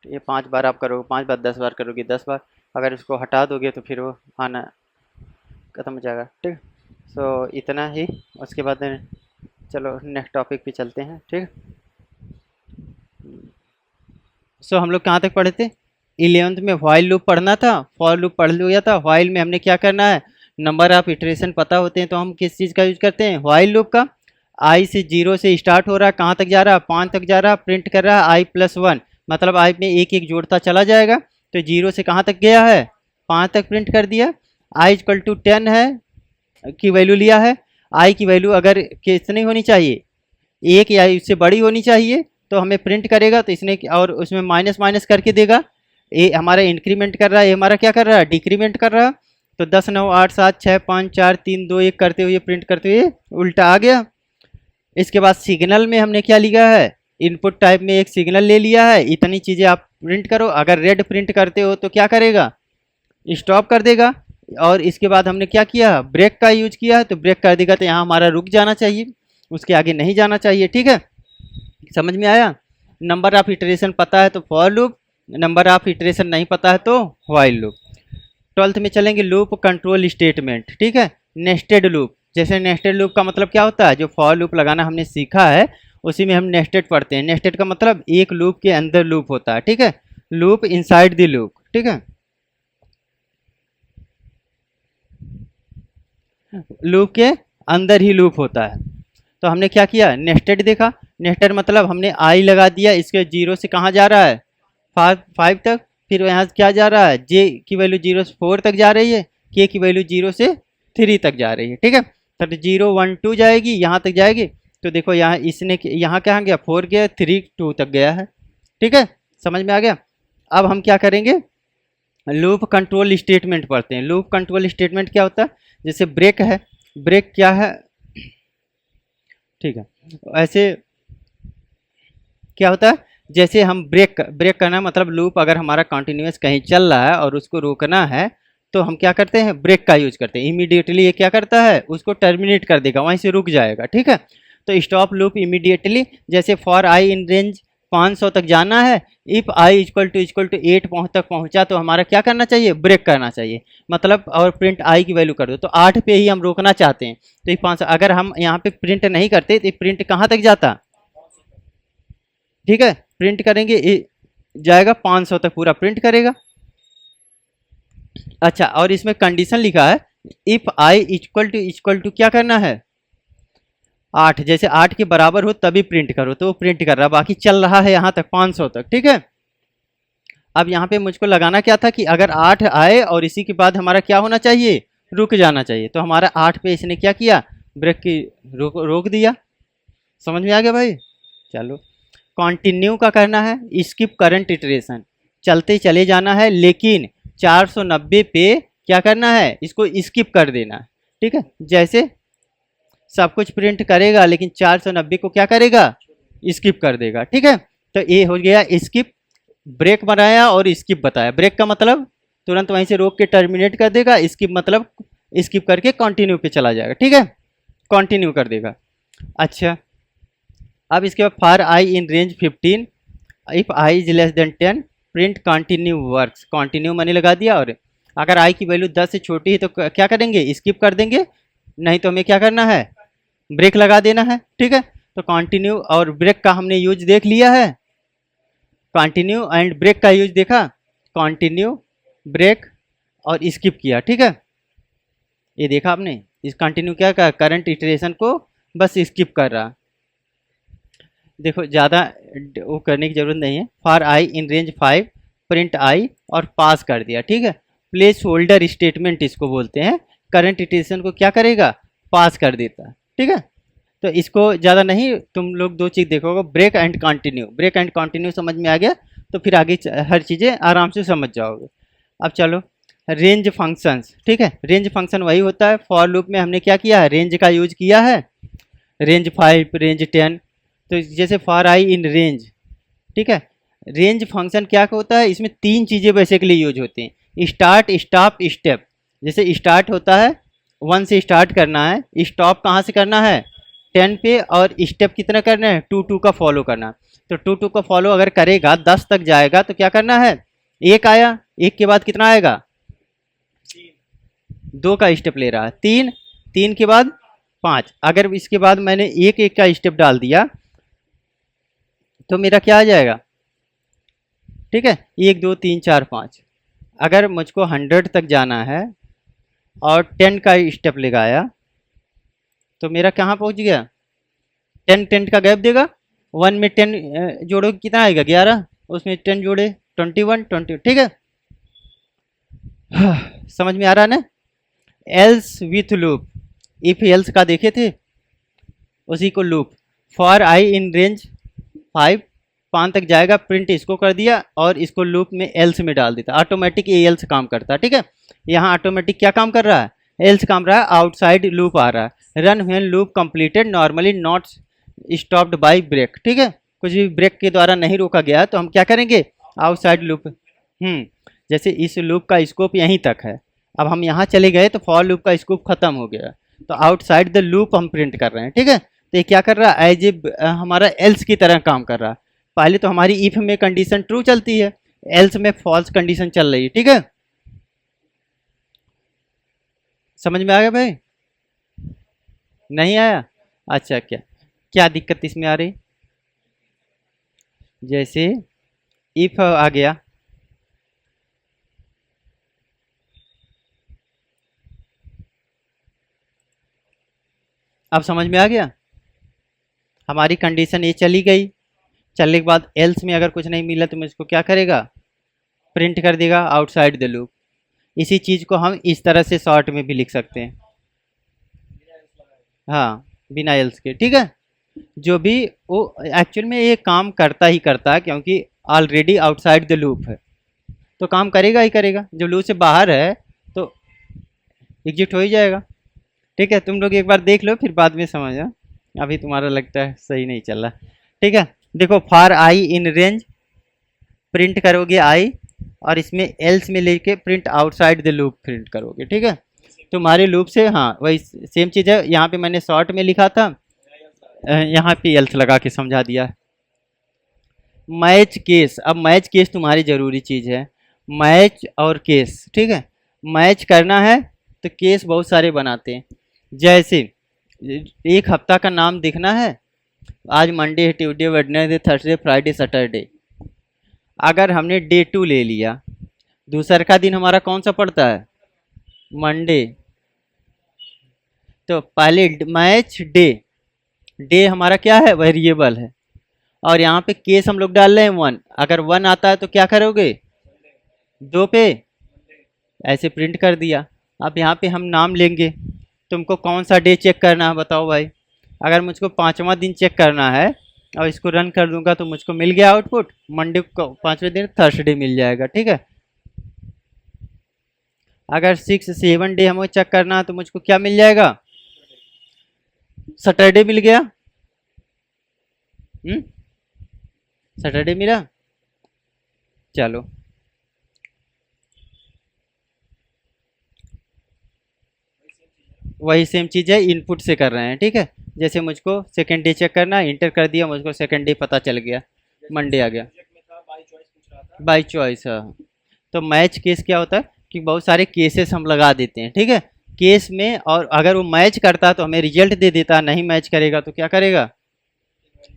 A: ये 5 बार आप करोगे, 5 बार 10 बार करोगे, 10 बार। अगर इसको हटा दोगे तो फिर वो आना ख़त्म हो जाएगा, ठीक। सो इतना ही। उसके बाद चलो नेक्स्ट टॉपिक पे चलते हैं, ठीक। सो हम लोग कहाँ तक पढ़े थे, 11th में व्हाइल लूप पढ़ना था, फॉर लूप पढ़ लिया था। व्हाइल में हमने क्या करना है, नंबर ऑफ इटरेशन पता होते हैं तो हम किस चीज़ का यूज करते हैं, व्हाइल लूप का। आई से 0 से स्टार्ट हो रहा है, कहाँ तक जा रहा है, 5 तक जा रहा है, प्रिंट कर रहा है i+1, मतलब आई में एक एक जोड़ता चला जाएगा। तो 0 से कहाँ तक गया है, 5 तक प्रिंट कर दिया। i=10 है की वैल्यू लिया है। आई की वैल्यू अगर कितनी होनी चाहिए, 1 या इससे बड़ी होनी चाहिए तो हमें प्रिंट करेगा, तो इसने और उसमें माइनस माइनस करके देगा। ए हमारा इंक्रीमेंट कर रहा है, ये हमारा क्या कर रहा है, डिक्रीमेंट कर रहा है। तो 10 9 8 7 6 5 4 3 2 1 करते हुए प्रिंट करते हुए उल्टा आ गया। इसके बाद सिग्नल में हमने क्या लिया है, इनपुट टाइप में एक सिग्नल ले लिया है। इतनी चीज़ें आप प्रिंट करो। अगर रेड प्रिंट करते हो तो क्या करेगा, स्टॉप कर देगा। और इसके बाद हमने क्या किया, ब्रेक का यूज किया है, तो ब्रेक कर देगा, तो यहाँ हमारा रुक जाना चाहिए, उसके आगे नहीं जाना चाहिए, ठीक है। समझ में आया। नंबर ऑफ इटरेशन पता है तो for loop, number of iteration नहीं पता है तो व्हाइल लूप। 12th में चलेंगे लूप कंट्रोल स्टेटमेंट, ठीक है। नेस्टेड लूप, जैसे नेस्टेड लूप का मतलब क्या होता है, जो फॉर लूप लगाना हमने सीखा है उसी में हम नेस्टेड पढ़ते हैं। नेस्टेड का मतलब एक लूप के अंदर लूप होता है, ठीक है। लूप इनसाइड द लूप, ठीक है। लूप के अंदर ही लूप होता है। तो हमने क्या किया, नेस्टेड देखा। नेस्टेड मतलब हमने आई लगा दिया, इसके 0 से कहाँ जा रहा है, 5 तक। फिर यहाँ क्या जा रहा है, जे की वैल्यू 0 से 4 तक जा रही है, के की वैल्यू 0 से 3 तक जा रही है, ठीक है। तो 0 1 2 जाएगी, यहाँ तक जाएगी। तो देखो यहाँ इसने यहाँ क्या गया, 4 गया, 3 2 तक गया है, ठीक है, समझ में आ गया। अब हम क्या करेंगे, लूप कंट्रोल स्टेटमेंट पढ़ते हैं। लूप कंट्रोल स्टेटमेंट क्या होता है, जैसे ब्रेक है, ब्रेक क्या है, ठीक है, ऐसे क्या होता है, जैसे हम ब्रेक करना मतलब लूप अगर हमारा कंटिन्यूस कहीं चल रहा है और उसको रोकना है तो हम क्या करते हैं, ब्रेक का यूज करते हैं। इमीडिएटली ये क्या करता है, उसको टर्मिनेट कर देगा, वहीं से रुक जाएगा, ठीक है। तो स्टॉप लूप इमीडिएटली, जैसे फॉर आई इन रेंज 500 तक जाना है, इफ आई इक्वल टू 8 तक पहुंचा तो हमारा क्या करना चाहिए, ब्रेक करना चाहिए, मतलब और प्रिंट आई की वैल्यू कर दो। तो 8 पे ही हम रोकना चाहते हैं, तो ये 500, अगर हम यहाँ पे प्रिंट नहीं करते तो प्रिंट कहाँ तक जाता, ठीक है, प्रिंट करेंगे जाएगा 500 तक पूरा प्रिंट करेगा। अच्छा, और इसमें कंडीशन लिखा है, इफ आई इक्वल टू क्या करना है, 8, जैसे 8 के बराबर हो तभी प्रिंट करो, तो वो प्रिंट कर रहा, बाकी चल रहा है यहाँ तक 500 तक, ठीक है। अब यहाँ पे मुझको लगाना क्या था कि अगर 8 आए और इसी के बाद हमारा क्या होना चाहिए, रुक जाना चाहिए, तो हमारा 8 पे इसने क्या किया, ब्रेक की रोक दिया। समझ में आ गया भाई। चलो, कंटिन्यू का करना है, स्किप करंट इटरेशन, चलते चले जाना है, लेकिन 490 पे क्या करना है, इसको स्किप कर देना है, ठीक है। जैसे सब कुछ प्रिंट करेगा लेकिन 490 को क्या करेगा, स्किप कर देगा, ठीक है। तो ये हो गया स्किप, ब्रेक बनाया और स्किप बताया। ब्रेक का मतलब तुरंत वहीं से रोक के टर्मिनेट कर देगा, स्किप मतलब स्किप करके कंटिन्यू पे चला जाएगा, ठीक है, कंटिन्यू कर देगा। अच्छा, अब इसके बाद for I in range 15 if I is less then 10 print continue works, continue मैंने लगा दिया, और अगर आई की वैल्यू 10 से छोटी है तो क्या करेंगे, स्किप कर देंगे, नहीं तो हमें क्या करना है, ब्रेक लगा देना है, ठीक है। तो कंटिन्यू और ब्रेक का हमने यूज देख लिया है, कंटिन्यू एंड ब्रेक का यूज देखा, कंटिन्यू ब्रेक और स्किप किया, ठीक है, ये देखा आपने। इस कंटिन्यू क्या का करंट इटरेशन को बस स्किप कर रहा, देखो ज़्यादा वो करने की जरूरत नहीं है। For I in range 5 print I और पास कर दिया, ठीक है। प्लेस होल्डर स्टेटमेंट इसको बोलते हैं, करंट इटरेशन को क्या करेगा, पास कर देता, ठीक है। तो इसको ज़्यादा नहीं, तुम लोग दो चीज़ देखोगे, break and continue, break and continue समझ में आ गया तो फिर आगे हर चीज़ें आराम से समझ जाओगे। अब चलो, रेंज फंक्शंस, ठीक है। रेंज फंक्शन वही होता है, फॉर लूप में हमने क्या किया है, रेंज का यूज किया है, रेंज 5 रेंज 10। तो जैसे फॉर आई इन रेंज, ठीक है, रेंज फंक्शन क्या होता है, इसमें 3 चीज़ें बेसिकली यूज होती हैं, स्टार्ट स्टॉप स्टेप। जैसे स्टार्ट होता है 1 से स्टार्ट करना है, स्टॉप कहाँ से करना है, 10 पे, और स्टेप कितना करना है, 2 का फॉलो करना। तो 2 का फॉलो अगर करेगा 10 तक जाएगा तो क्या करना है, 1 आया, 1 के बाद कितना आएगा, 2 का स्टेप ले रहा है, 3, 3 के बाद 5। अगर इसके बाद मैंने 1 का स्टेप डाल दिया तो मेरा क्या आ जाएगा, ठीक है, 1 2 3 4 5। अगर मुझको 100 तक जाना है और 10 का स्टेप लगाया तो मेरा कहाँ पहुँच गया, 10 का गैप देगा, 1 में 10 जोड़ो कितना आएगा, 11, उसमें 10 जोड़े 21 20, ठीक है। समझ में आ रहा है ना। Else with loop, if else का देखे थे उसी को loop. For I in range 5 तक जाएगा, प्रिंट इसको कर दिया और इसको लूप में एल्स में डाल देता, ऑटोमेटिक ये एल्स काम करता है, ठीक है। यहाँ ऑटोमेटिक क्या काम कर रहा है, एल्स काम रहा है, आउटसाइड लूप आ रहा है, run when loop completed normally not stopped by break, ठीक है, कुछ भी ब्रेक के द्वारा नहीं रोका गया तो हम क्या करेंगे, आउटसाइड लूप। जैसे इस लूप का स्कोप यहीं तक है, अब हम यहाँ चले गए तो फॉर लूप का स्कोप खत्म हो गया, तो आउटसाइड द लूप हम प्रिंट कर रहे हैं, ठीक है। तो ये क्या कर रहा है, एज ए हमारा एल्स की तरह काम कर रहा है। पहले तो हमारी इफ में कंडीशन ट्रू चलती है, एल्स में फॉल्स कंडीशन चल रही है, ठीक है। समझ में आ गया भाई, नहीं आया, अच्छा, क्या क्या दिक्कत इसमें आ रही, जैसे इफ आ गया, अब समझ में आ गया, हमारी कंडीशन ये चली गई, चलने के बाद एल्स में अगर कुछ नहीं मिला तो मैं इसको क्या करेगा, प्रिंट कर देगा आउटसाइड द लूप। इसी चीज़ को हम इस तरह से शॉर्ट में भी लिख सकते हैं, हाँ बिना एल्स के, ठीक है। जो भी वो एक्चुअल में ये काम करता ही करता है, क्योंकि ऑलरेडी आउटसाइड द लूप है तो काम करेगा ही करेगा। जब लूप से बाहर है तो एग्जिट हो ही जाएगा, ठीक है। तुम लोग एक बार देख लो फिर बाद में समझना, अभी तुम्हारा लगता है सही नहीं चल रहा, ठीक है। देखो for I in range print करोगे आई, और इसमें एल्स में लेके print outside the loop print करोगे, ठीक है। तुम्हारे लूप से, हाँ वही सेम चीज़ है। यहाँ पे मैंने शॉर्ट में लिखा था, यहाँ पे एल्स लगा के समझा दिया। मैच केस, अब मैच केस तुम्हारी ज़रूरी चीज़ है, मैच और केस, ठीक है। मैच करना है तो केस बहुत सारे बनाते हैं, जैसे एक हफ्ता का नाम देखना है, आज मंडे है, Tuesday, Wednesday, Thursday, Friday, Saturday. अगर हमने डे 2 ले लिया, दूसरा का दिन हमारा कौन सा पड़ता है, मंडे, तो पहले मैच डे, डे हमारा क्या है, वेरिएबल है, और यहाँ पे केस हम लोग डाल रहे हैं 1। अगर 1 आता है तो क्या करोगे, 2 पे ऐसे प्रिंट कर दिया। अब यहाँ पे हम नाम लेंगे, तुमको कौन सा डे चेक करना है बताओ भाई। अगर मुझको 5वां दिन चेक करना है और इसको रन कर दूंगा तो मुझको मिल गया आउटपुट, मंडे को 5वें दिन थर्सडे मिल जाएगा, ठीक है। अगर 6, 7 डे हमें चेक करना है तो मुझको क्या मिल जाएगा, सैटरडे मिल गया, सैटरडे मिला। चलो वही सेम चीज़ है, इनपुट से कर रहे हैं, ठीक है। जैसे मुझको सेकंड डे चेक करना है, इंटर कर दिया, मुझको सेकंड डे पता चल गया, मंडे आ गया, बाई चॉइस, हाँ। तो मैच केस क्या होता है कि बहुत सारे केसेस हम लगा देते हैं, ठीक है, केस में। और अगर वो मैच करता तो हमें रिजल्ट दे देता, नहीं मैच करेगा तो क्या करेगा,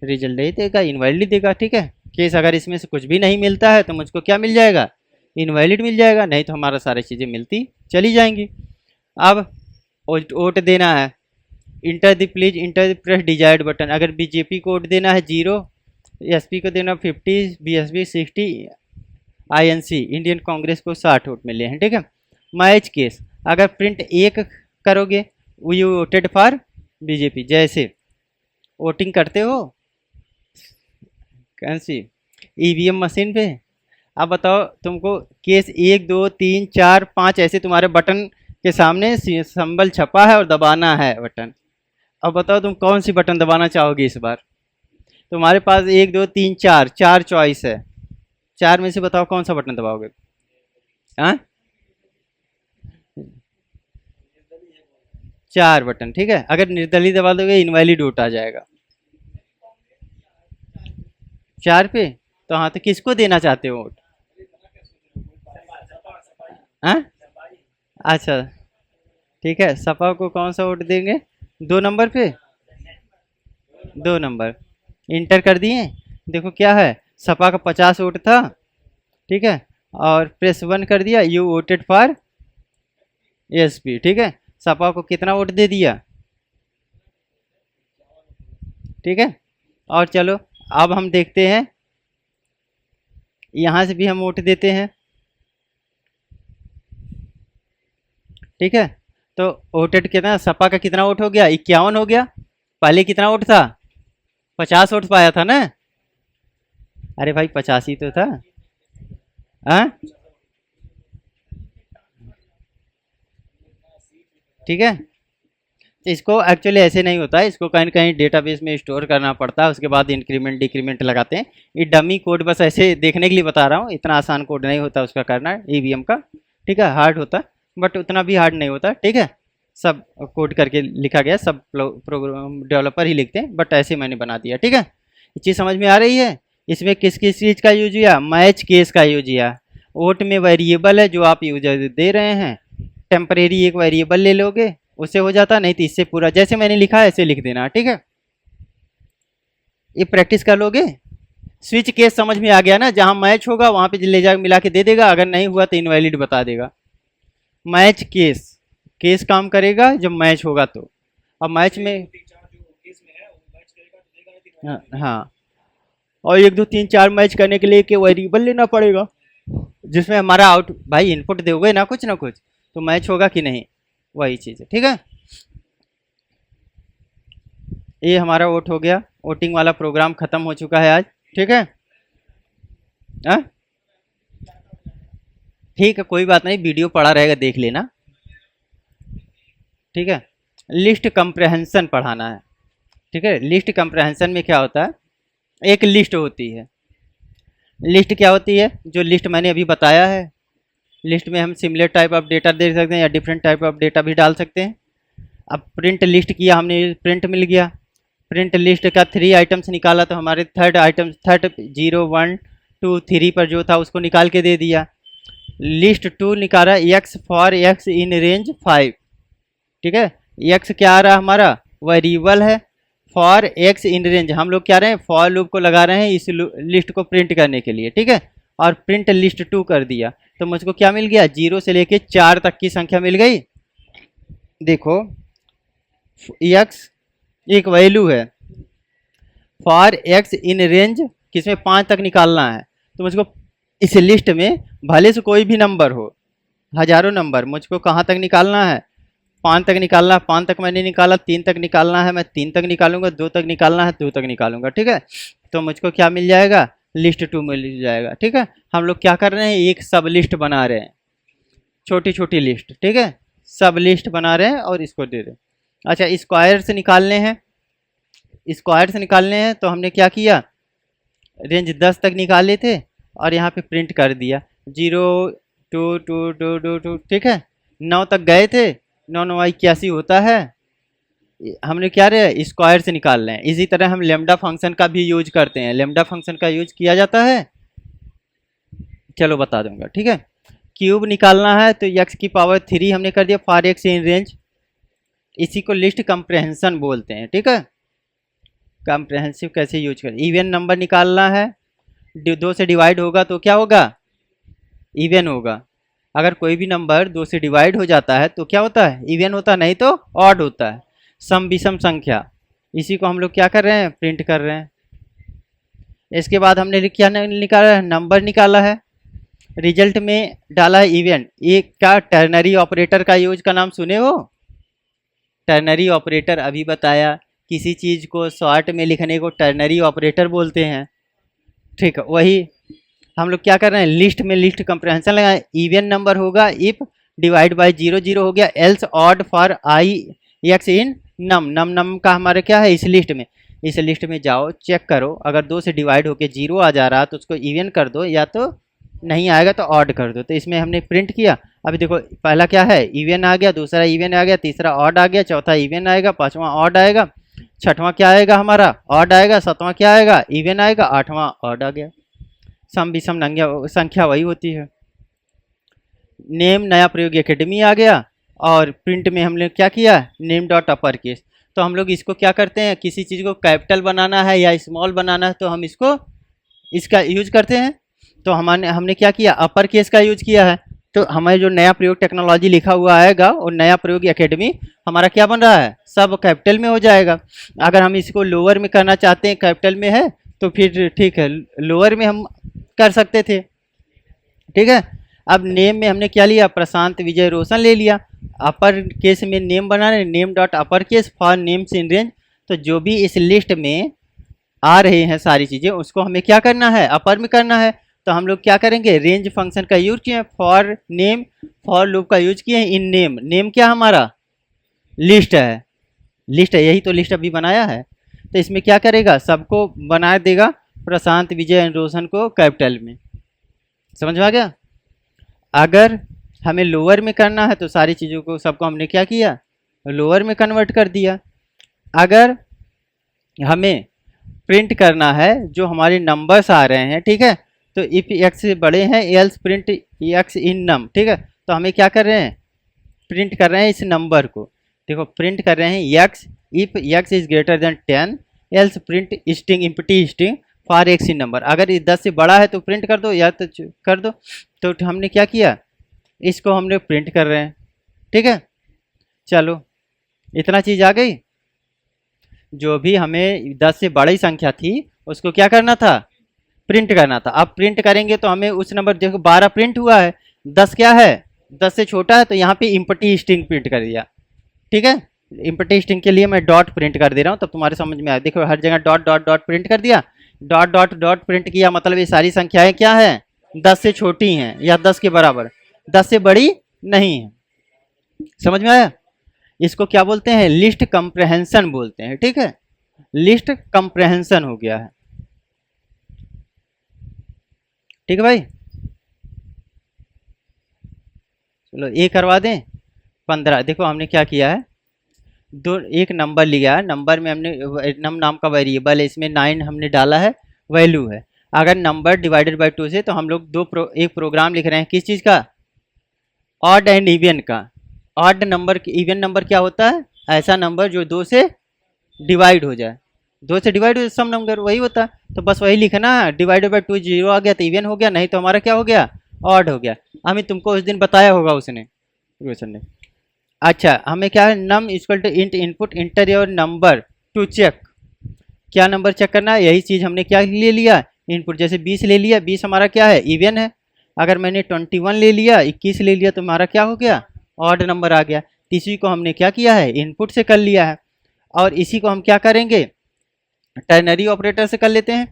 A: रिजल्ट नहीं देगा, इनवैलिड देगा, ठीक है। केस अगर इसमें से कुछ भी नहीं मिलता है तो मुझको क्या मिल जाएगा, इनवैलिड मिल जाएगा, नहीं तो हमारा सारी चीज़ें मिलती चली जाएंगी। अब वोट देना है, enter the please enter the press desired button. अगर बीजेपी को वोट देना है 0, एसपी को देना 50, बीएसपी 60, आईएनसी इंडियन कांग्रेस को 60 वोट मिले हैं, ठीक है। मैच केस, अगर प्रिंट 1 करोगे, यू वोटेड फॉर बीजेपी, जैसे वोटिंग करते हो कौन सी, ईवीएम मशीन पे। अब बताओ तुमको केस 1, 2, 3, 4, 5 ऐसे तुम्हारे बटन के सामने सिंबल छपा है और दबाना है बटन। अब बताओ तुम कौन सी बटन दबाना चाहोगे इस बार। तुम्हारे पास 1, 2, 3, 4 चॉइस है, 4 में से बताओ कौन सा बटन दबाओगे, हाँ 4 बटन, ठीक है। अगर निर्दलीय दबा दोगे इनवैलिड वोट आ जाएगा 4 पे। तो हाँ, तो किसको देना चाहते हो वोट, हाँ अच्छा ठीक है, सपा को कौन सा वोट देंगे, 2 नंबर पे, 2 नंबर इंटर कर दिए। देखो क्या है, सपा का 50 वोट था, ठीक है, और प्रेस 1 कर दिया, यू वोटेड फॉर एसपी, ठीक है। सपा को कितना वोट दे दिया, ठीक है। और चलो अब हम देखते हैं, यहाँ से भी हम वोट देते हैं, ठीक है। तो वोटेड कितना, सपा का कितना वोट हो गया, 51 हो गया। पहले कितना वोट था, 50 वोट पाया था ना, अरे भाई 50 ही तो था, हाँ ठीक है। तो इसको एक्चुअली ऐसे नहीं होता है, इसको कहीं न कहीं डेटाबेस में स्टोर करना पड़ता है, उसके बाद इंक्रीमेंट डिक्रीमेंट लगाते हैं। ये डमी कोड बस ऐसे देखने के लिए बता रहा हूँ, इतना आसान कोड नहीं होता उसका करना ईवीएम का, ठीक है। हार्ड होता बट उतना भी हार्ड नहीं होता, ठीक है। सब कोड करके लिखा गया, सब प्रोग्राम डेवलपर ही लिखते हैं, बट ऐसे मैंने बना दिया, ठीक है। ये चीज़ समझ में आ रही है। इसमें किस किस चीज़ का यूज किया, मैच केस का यूज किया। वोट में वेरिएबल है जो आप यूजर दे रहे हैं, टेम्परेरी एक वेरिएबल ले लोगे, उससे हो जाता, नहीं तो इससे पूरा जैसे मैंने लिखा है ऐसे लिख देना, ठीक है। ये प्रैक्टिस कर लोगे। स्विच केस समझ में आ गया ना, जहां मैच होगा वहां पे ले जाकर मिला के दे देगा, अगर नहीं हुआ तो इनवैलिड बता देगा। मैच केस, केस काम करेगा जब मैच होगा तो। अब मैच में हाँ, हाँ, और 1, 2, 3, 4 मैच करने के लिए एक वेरिएबल लेना पड़ेगा, जिसमें हमारा आउट भाई इनपुट दोगे ना कुछ तो मैच होगा कि नहीं, वही चीज़ है। ठीक है, ये हमारा वोट हो गया, वोटिंग वाला प्रोग्राम खत्म हो चुका है आज। ठीक है, हाँ ठीक है, कोई बात नहीं, वीडियो पड़ा रहेगा, देख लेना। ठीक है, लिस्ट कंप्रेहेंशन पढ़ाना है। ठीक है, लिस्ट कंप्रेहेंशन में क्या होता है, एक लिस्ट होती है। लिस्ट क्या होती है, जो लिस्ट मैंने अभी बताया है, लिस्ट में हम सिमिलर टाइप ऑफ डेटा दे सकते हैं या डिफरेंट टाइप ऑफ डेटा भी डाल सकते हैं। अब प्रिंट लिस्ट किया हमने, प्रिंट मिल गया, प्रिंट लिस्ट का 3 आइटम्स निकाला तो हमारे थर्ड 0 1 2 3 पर जो था उसको निकाल के दे दिया। लिस्ट 2 निकाला x for x in range 5। ठीक है, x क्या आ रहा हमारा, वेरिएबल है, फॉर x इन रेंज, हम लोग क्या रहे हैं, फॉर लूप को लगा रहे हैं इस लिस्ट को प्रिंट करने के लिए। ठीक है, और प्रिंट लिस्ट 2 कर दिया तो मुझको क्या मिल गया, 0 से लेके 4 तक की संख्या मिल गई। देखो x एक वैल्यू है, फॉर x इन रेंज किसमें 5 तक निकालना है, तो मुझको इस लिस्ट में भले से कोई भी नंबर हो, हजारों नंबर, मुझको कहाँ तक निकालना है, 5 तक निकालना है। 5 तक मैंने निकाला, 3 तक निकालना है, मैं 3 तक निकालूंगा, 2 तक निकालना है, 2 तक निकालूंगा। ठीक है, तो मुझको क्या मिल जाएगा, लिस्ट 2 मिल जाएगा। ठीक है, हम लोग क्या कर रहे हैं, एक सब लिस्ट बना रहे हैं, छोटी छोटी लिस्ट। ठीक है, सब लिस्ट बना रहे हैं और इसको दे रहे हैं। अच्छा, स्क्वायर से निकालने हैं, स्क्वायर से निकालने हैं तो हमने क्या किया, रेंज 10 तक निकाले थे और यहाँ पे प्रिंट कर दिया 0 2 2 2 2 2। ठीक है, 9 तक गए थे, 9 9 81 होता है, हमने क्या रहे, स्क्वायर से निकाल रहे हैं। इसी तरह हम लेमडा फंक्शन का भी यूज करते हैं, लेमडा फंक्शन का यूज किया जाता है, चलो बता दूंगा। ठीक है, क्यूब निकालना है तो x की पावर 3 हमने कर दिया, फॉर x इन रेंज, इसी को लिस्ट कंप्रेहेंशन बोलते हैं। ठीक है, कंप्रेहेंसिव कैसे यूज करें, इवन नंबर निकालना है, 2 से डिवाइड होगा तो क्या होगा, इवन होगा। अगर कोई भी नंबर 2 से डिवाइड हो जाता है तो क्या होता है, इवन होता है, नहीं तो ऑड होता है। सम विषम संख्या, इसी को हम लोग क्या कर रहे हैं, प्रिंट कर रहे हैं। इसके बाद हमने क्या निकाला है, नंबर निकाला है, रिजल्ट में डाला है इवन। ये क्या टर्नरी ऑपरेटर का यूज का नाम सुने हो, टर्नरी ऑपरेटर अभी बताया, किसी चीज़ को शॉर्ट में लिखने को टर्नरी ऑपरेटर बोलते हैं। ठीक है, वही हम लोग क्या कर रहे हैं, लिस्ट में लिस्ट कंप्रेहेंशन लगाए, इवन नंबर होगा इफ डिवाइड बाय 0 0 हो गया, else odd for I X in num, num num का हमारे क्या है, इस लिस्ट में, इस लिस्ट में जाओ चेक करो, अगर 2 से डिवाइड होके 0 आ जा रहा तो उसको इवन कर दो, या तो नहीं आएगा तो ऑड कर दो। तो इसमें हमने प्रिंट किया, अभी देखो पहला क्या है, इवन आ गया, दूसरा इवन आ गया, तीसरा ऑड आ गया, चौथा इवन आएगा, पाँचवा ऑड आएगा, छठवां क्या आएगा हमारा, ऑड आएगा, सातवां क्या आएगा, इवन आएगा, आठवां ऑड आ गया। सम विषम संख्या वही होती है। नेम नया प्रयोग एकेडमी आ गया, और प्रिंट में हमने क्या किया, नेम डॉट अपर केस। तो हम लोग इसको क्या करते हैं, किसी चीज़ को कैपिटल बनाना है या स्मॉल बनाना है तो हम इसको इसका यूज करते हैं। तो हमने क्या किया, अपर केस का यूज किया है। तो हमारे जो नया प्रयोग टेक्नोलॉजी लिखा हुआ आएगा और नया प्रयोग एकेडमी हमारा क्या बन रहा है, सब कैपिटल में हो जाएगा। अगर हम इसको लोअर में करना चाहते हैं, कैपिटल में है तो फिर ठीक है, लोअर में हम कर सकते थे। ठीक है, अब नेम में हमने क्या लिया, प्रशांत विजय रोशन ले लिया। अपर केस में नेम बनाने, name dot upper case for names in range. तो जो भी इस लिस्ट में आ रहे हैं सारी चीज़ें, उसको हमें क्या करना है, अपर में करना है। तो हम लोग क्या करेंगे, रेंज फंक्शन का यूज किए, फॉर नेम, फॉर लूप का यूज किए इन नेम। नेम क्या हमारा, लिस्ट है, लिस्ट है, यही तो लिस्ट अभी बनाया है। तो इसमें क्या करेगा, सबको बना देगा, प्रशांत विजय रोशन को कैपिटल में। समझ में आ गया। अगर हमें लोअर में करना है तो सारी चीज़ों को सबको हमने क्या किया, लोअर में कन्वर्ट कर दिया। अगर हमें प्रिंट करना है जो हमारे नंबर्स आ रहे हैं, ठीक है, तो इफ एक्स से बड़े हैं एल्स प्रिंट एक्स इन नम। ठीक है, तो हमें क्या कर रहे हैं, प्रिंट कर रहे हैं इस नंबर को। देखो प्रिंट कर रहे हैं x, if x is greater than 10 else print string empty string for x in number. अगर ये 10 से बड़ा है तो प्रिंट कर दो या तो कर दो। तो हमने क्या किया, इसको हमने प्रिंट कर रहे हैं। ठीक है, चलो इतना चीज़ आ गई। जो भी हमें 10 से बड़ी संख्या थी उसको क्या करना था, प्रिंट करना था। अब प्रिंट करेंगे तो हमें उस नंबर, देखो 12 प्रिंट हुआ है, 10 क्या है, 10 से छोटा है, तो यहाँ पे इम्पटी स्ट्रिंग प्रिंट कर दिया। ठीक है, इम्पटी स्ट्रिंग के लिए मैं डॉट प्रिंट कर दे रहा हूँ, तब तुम्हारे समझ में आया। देखो हर जगह डॉट डॉट डॉट प्रिंट कर दिया, डॉट डॉट डॉट प्रिंट किया, मतलब ये सारी संख्याएं क्या है, 10 से छोटी हैं या 10 के बराबर, 10 से बड़ी नहीं है। समझ में आया? इसको क्या बोलते हैं, लिस्ट कंप्रेहेंशन बोलते हैं। ठीक है, लिस्ट कंप्रेहेंशन हो गया है। ठीक है भाई, चलो ये करवा दें। 15, देखो हमने क्या किया है, एक नंबर लिया है, नंबर में हमने नम नाम का वेरिएबल है, इसमें 9 हमने डाला है, वैल्यू है। अगर नंबर डिवाइडेड बाय 2 से, तो हम लोग एक प्रोग्राम लिख रहे हैं, किस चीज़ का, ऑड एंड इवन का। ऑड नंबर, इवन नंबर क्या होता है, ऐसा नंबर जो 2 से डिवाइड हो जाए, 2 से डिवाइड हो जाए, सम नंबर वही होता है। तो बस वही लिखना है, डिवाइडेड बाय 2 0 आ गया तो इवन हो गया, नहीं तो हमारा क्या हो गया, ऑड हो गया। हमें तुमको उस दिन बताया होगा उसने, रोशन ने। अच्छा, हमें क्या है, num equal to int input enter your number to check. क्या नंबर चेक करना है, यही चीज़ हमने क्या ले लिया, इनपुट। जैसे 20 ले लिया, 20 हमारा क्या है, इवन है। अगर मैंने 21 ले लिया, 21 ले लिया, तो हमारा क्या हो गया, ऑड नंबर आ गया। इसी को हमने क्या किया है, इनपुट से कर लिया है। और इसी को हम क्या करेंगे, टर्नरी ऑपरेटर से कर लेते हैं।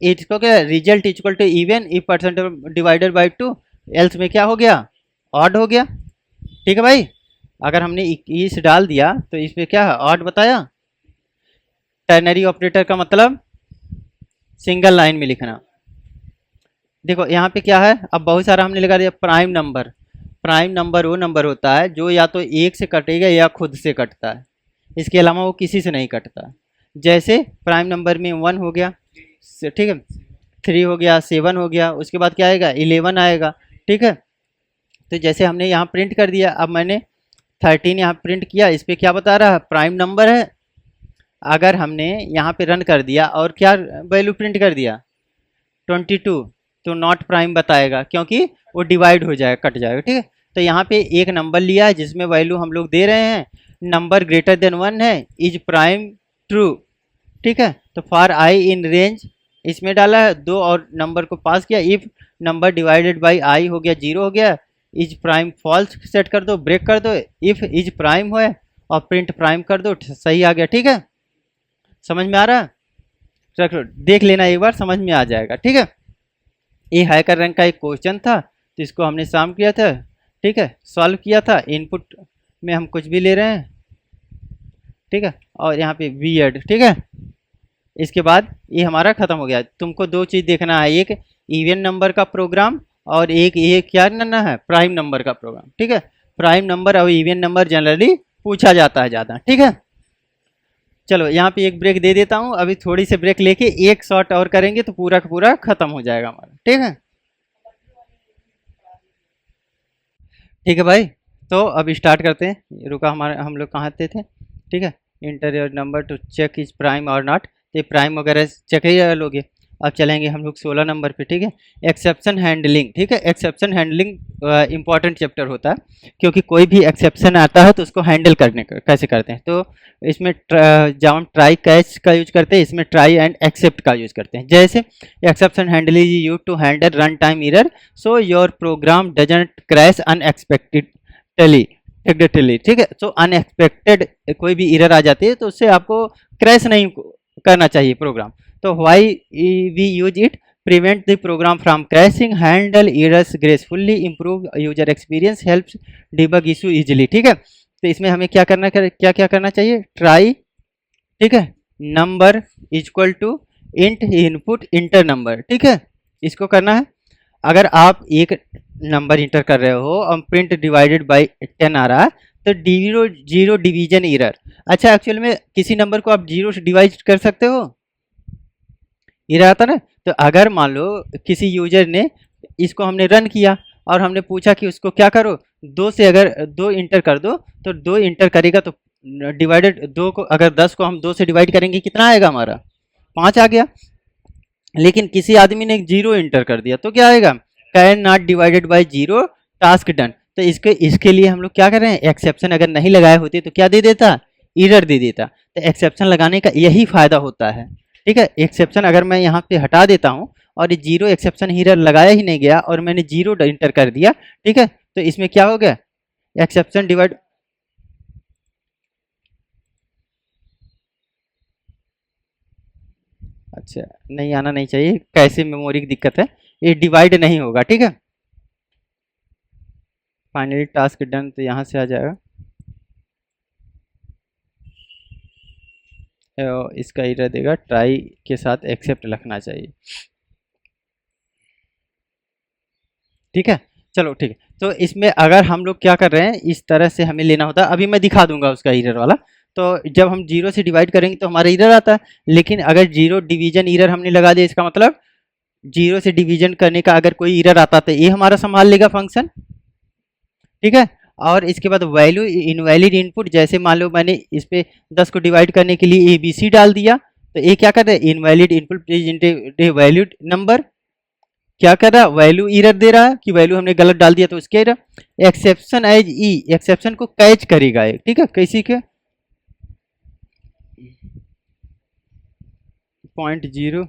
A: इसको क्या, result equal to even if percent divided by 2, else में क्या हो गया, ऑड हो गया। ठीक है भाई, अगर हमने 21 डाल दिया तो इसमें क्या है, ऑड बताया। टर्नरी ऑपरेटर का मतलब सिंगल लाइन में लिखना। देखो यहाँ पे क्या है, अब बहुत सारा हमने लगा दिया प्राइम नंबर। प्राइम नंबर वो नंबर होता है जो या तो 1 से कटेगा या खुद से कटता है, इसके अलावा वो किसी से नहीं कटता। जैसे प्राइम नंबर में 1 हो गया, ठीक है, 3 हो गया, 7 हो गया, उसके बाद क्या आएगा, 11 आएगा। ठीक है, तो जैसे हमने यहाँ प्रिंट कर दिया, अब मैंने 13 यहाँ प्रिंट किया, इस पर क्या बता रहा है, प्राइम नंबर है। अगर हमने यहाँ पे रन कर दिया और क्या वैल्यू प्रिंट कर दिया 22, तो नॉट प्राइम बताएगा, क्योंकि वो डिवाइड हो जाएगा, कट जाएगा। ठीक है, तो यहाँ पे एक नंबर लिया है जिसमें वैल्यू हम लोग दे रहे हैं, नंबर ग्रेटर देन 1 है, इज प्राइम ट्रू। ठीक है, तो फॉर आई इन रेंज इसमें डाला है 2 और नंबर को पास किया। If number divided by I हो गया 0 हो गया, इज प्राइम फॉल्स सेट कर दो, ब्रेक कर दो। इफ इज प्राइम है और प्रिंट प्राइम कर दो, सही आ गया। ठीक है, समझ में आ रहा है, चलो देख लेना एक बार, समझ में आ जाएगा। ठीक है, ये हैकर रैंक का एक क्वेश्चन था, तो इसको हमने सॉल्व किया था। ठीक है, सॉल्व किया था, इनपुट में हम कुछ भी ले रहे हैं। ठीक है, और यहाँ पे वीएड। ठीक है, इसके बाद ये हमारा ख़त्म हो गया। तुमको 2 चीज़ देखना है, एक इवन नंबर का प्रोग्राम और एक ये क्या करना है, प्राइम नंबर का प्रोग्राम। ठीक है, प्राइम नंबर और इवन नंबर जनरली पूछा जाता है ज़्यादा। ठीक है, चलो यहाँ पे एक ब्रेक दे देता हूँ, अभी थोड़ी सी ब्रेक लेके एक शॉट और करेंगे तो पूरा का पूरा खत्म हो जाएगा हमारा। ठीक है, ठीक है भाई, तो अब स्टार्ट करते हैं। रुका, हमारे हम लोग कहाँ थे। ठीक है, enter your number to check is prime और नॉट, तो प्राइम वगैरह चेक ही लोगे। अब चलेंगे हम लोग 16 नंबर पे। ठीक है, एक्सेप्शन हैंडलिंग। ठीक है, एक्सेप्शन हैंडलिंग इंपॉर्टेंट चैप्टर होता है, क्योंकि कोई भी एक्सेप्शन आता है तो उसको हैंडल करने कैसे करते हैं। तो इसमें जब हम ट्राई कैच का यूज करते हैं, इसमें ट्राई एंड एक्सेप्ट का यूज करते हैं। जैसे exception handle is use to handle run time error so your program doesn't crash unexpectedly. ठीक है, सो अनएक्सपेक्टेड कोई भी एरर आ जाती है तो उससे आपको क्रैश नहीं करना चाहिए प्रोग्राम। तो why we use it, prevent the program from crashing, handle errors gracefully, improve user experience, helps debug issue easily. ठीक है, तो इसमें हमें क्या करना चाहिए, ट्राई। ठीक है, number equal to int input enter number. ठीक है, इसको करना है। अगर आप एक नंबर इंटर कर रहे हो और प्रिंट डिवाइडेड बाई 10 आ रहा है, तो जीरो डिवीजन एरर। अच्छा, एक्चुअल में किसी नंबर को आप 0 से डिवाइड कर सकते हो, एरर आता ना। तो अगर मान लो किसी यूजर ने इसको हमने रन किया और हमने पूछा कि उसको क्या करो, 2 से अगर 2 इंटर कर दो, तो 2 इंटर करेगा तो डिवाइडेड 2 को, अगर 10 को हम 2 से डिवाइड करेंगे कितना आएगा हमारा, 5 आ गया। लेकिन किसी आदमी ने 0 इंटर कर दिया तो क्या आएगा, can not divided by 0, task done. तो इसके लिए हम लोग क्या कर रहे हैं, एक्सेप्शन अगर नहीं लगाए होते तो क्या दे देता, एरर दे देता। तो एक्सेप्शन लगाने का यही फायदा होता है। ठीक है, एक्सेप्शन अगर मैं यहाँ पे हटा देता हूँ और ये जीरो एक्सेप्शन हीरर लगाया ही नहीं गया और मैंने जीरो इंटर कर दिया, ठीक है, तो इसमें क्या हो गया, एक्सेप्शन डिवाइड, अच्छा नहीं आना नहीं चाहिए, कैसे मेमोरी की दिक्कत है, ये डिवाइड नहीं होगा, ठीक है। फाइनली टास्क डन, तो यहाँ से आ जाएगा, इसका एरर देगा, ट्राई के साथ एक्सेप्ट लिखना चाहिए, ठीक है। चलो ठीक है, तो इसमें अगर हम लोग क्या कर रहे हैं, इस तरह से हमें लेना होता है, अभी मैं दिखा दूंगा उसका एरर वाला। तो जब हम जीरो से डिवाइड करेंगे तो हमारा एरर आता है, लेकिन अगर जीरो डिवीजन एरर हमने लगा दिया, इसका मतलब जीरो से डिवीजन करने का अगर कोई एरर आता तो ये हमारा संभाल लेगा फंक्शन, ठीक है। और इसके बाद वैल्यू इनवैलिड इनपुट, जैसे मान लो मैंने इस पे 10 को डिवाइड करने के लिए ABC डाल दिया, तो ये क्या कर रहा है, invalid input present valued number, क्या कर रहा है, वैल्यू एरर दे रहा है कि वैल्यू हमने गलत डाल दिया, तो उसके एरर। एक्सेप्शन एज ई, एक्सेप्शन को कैच करेगा ये, ठीक है, कैसी के 0.0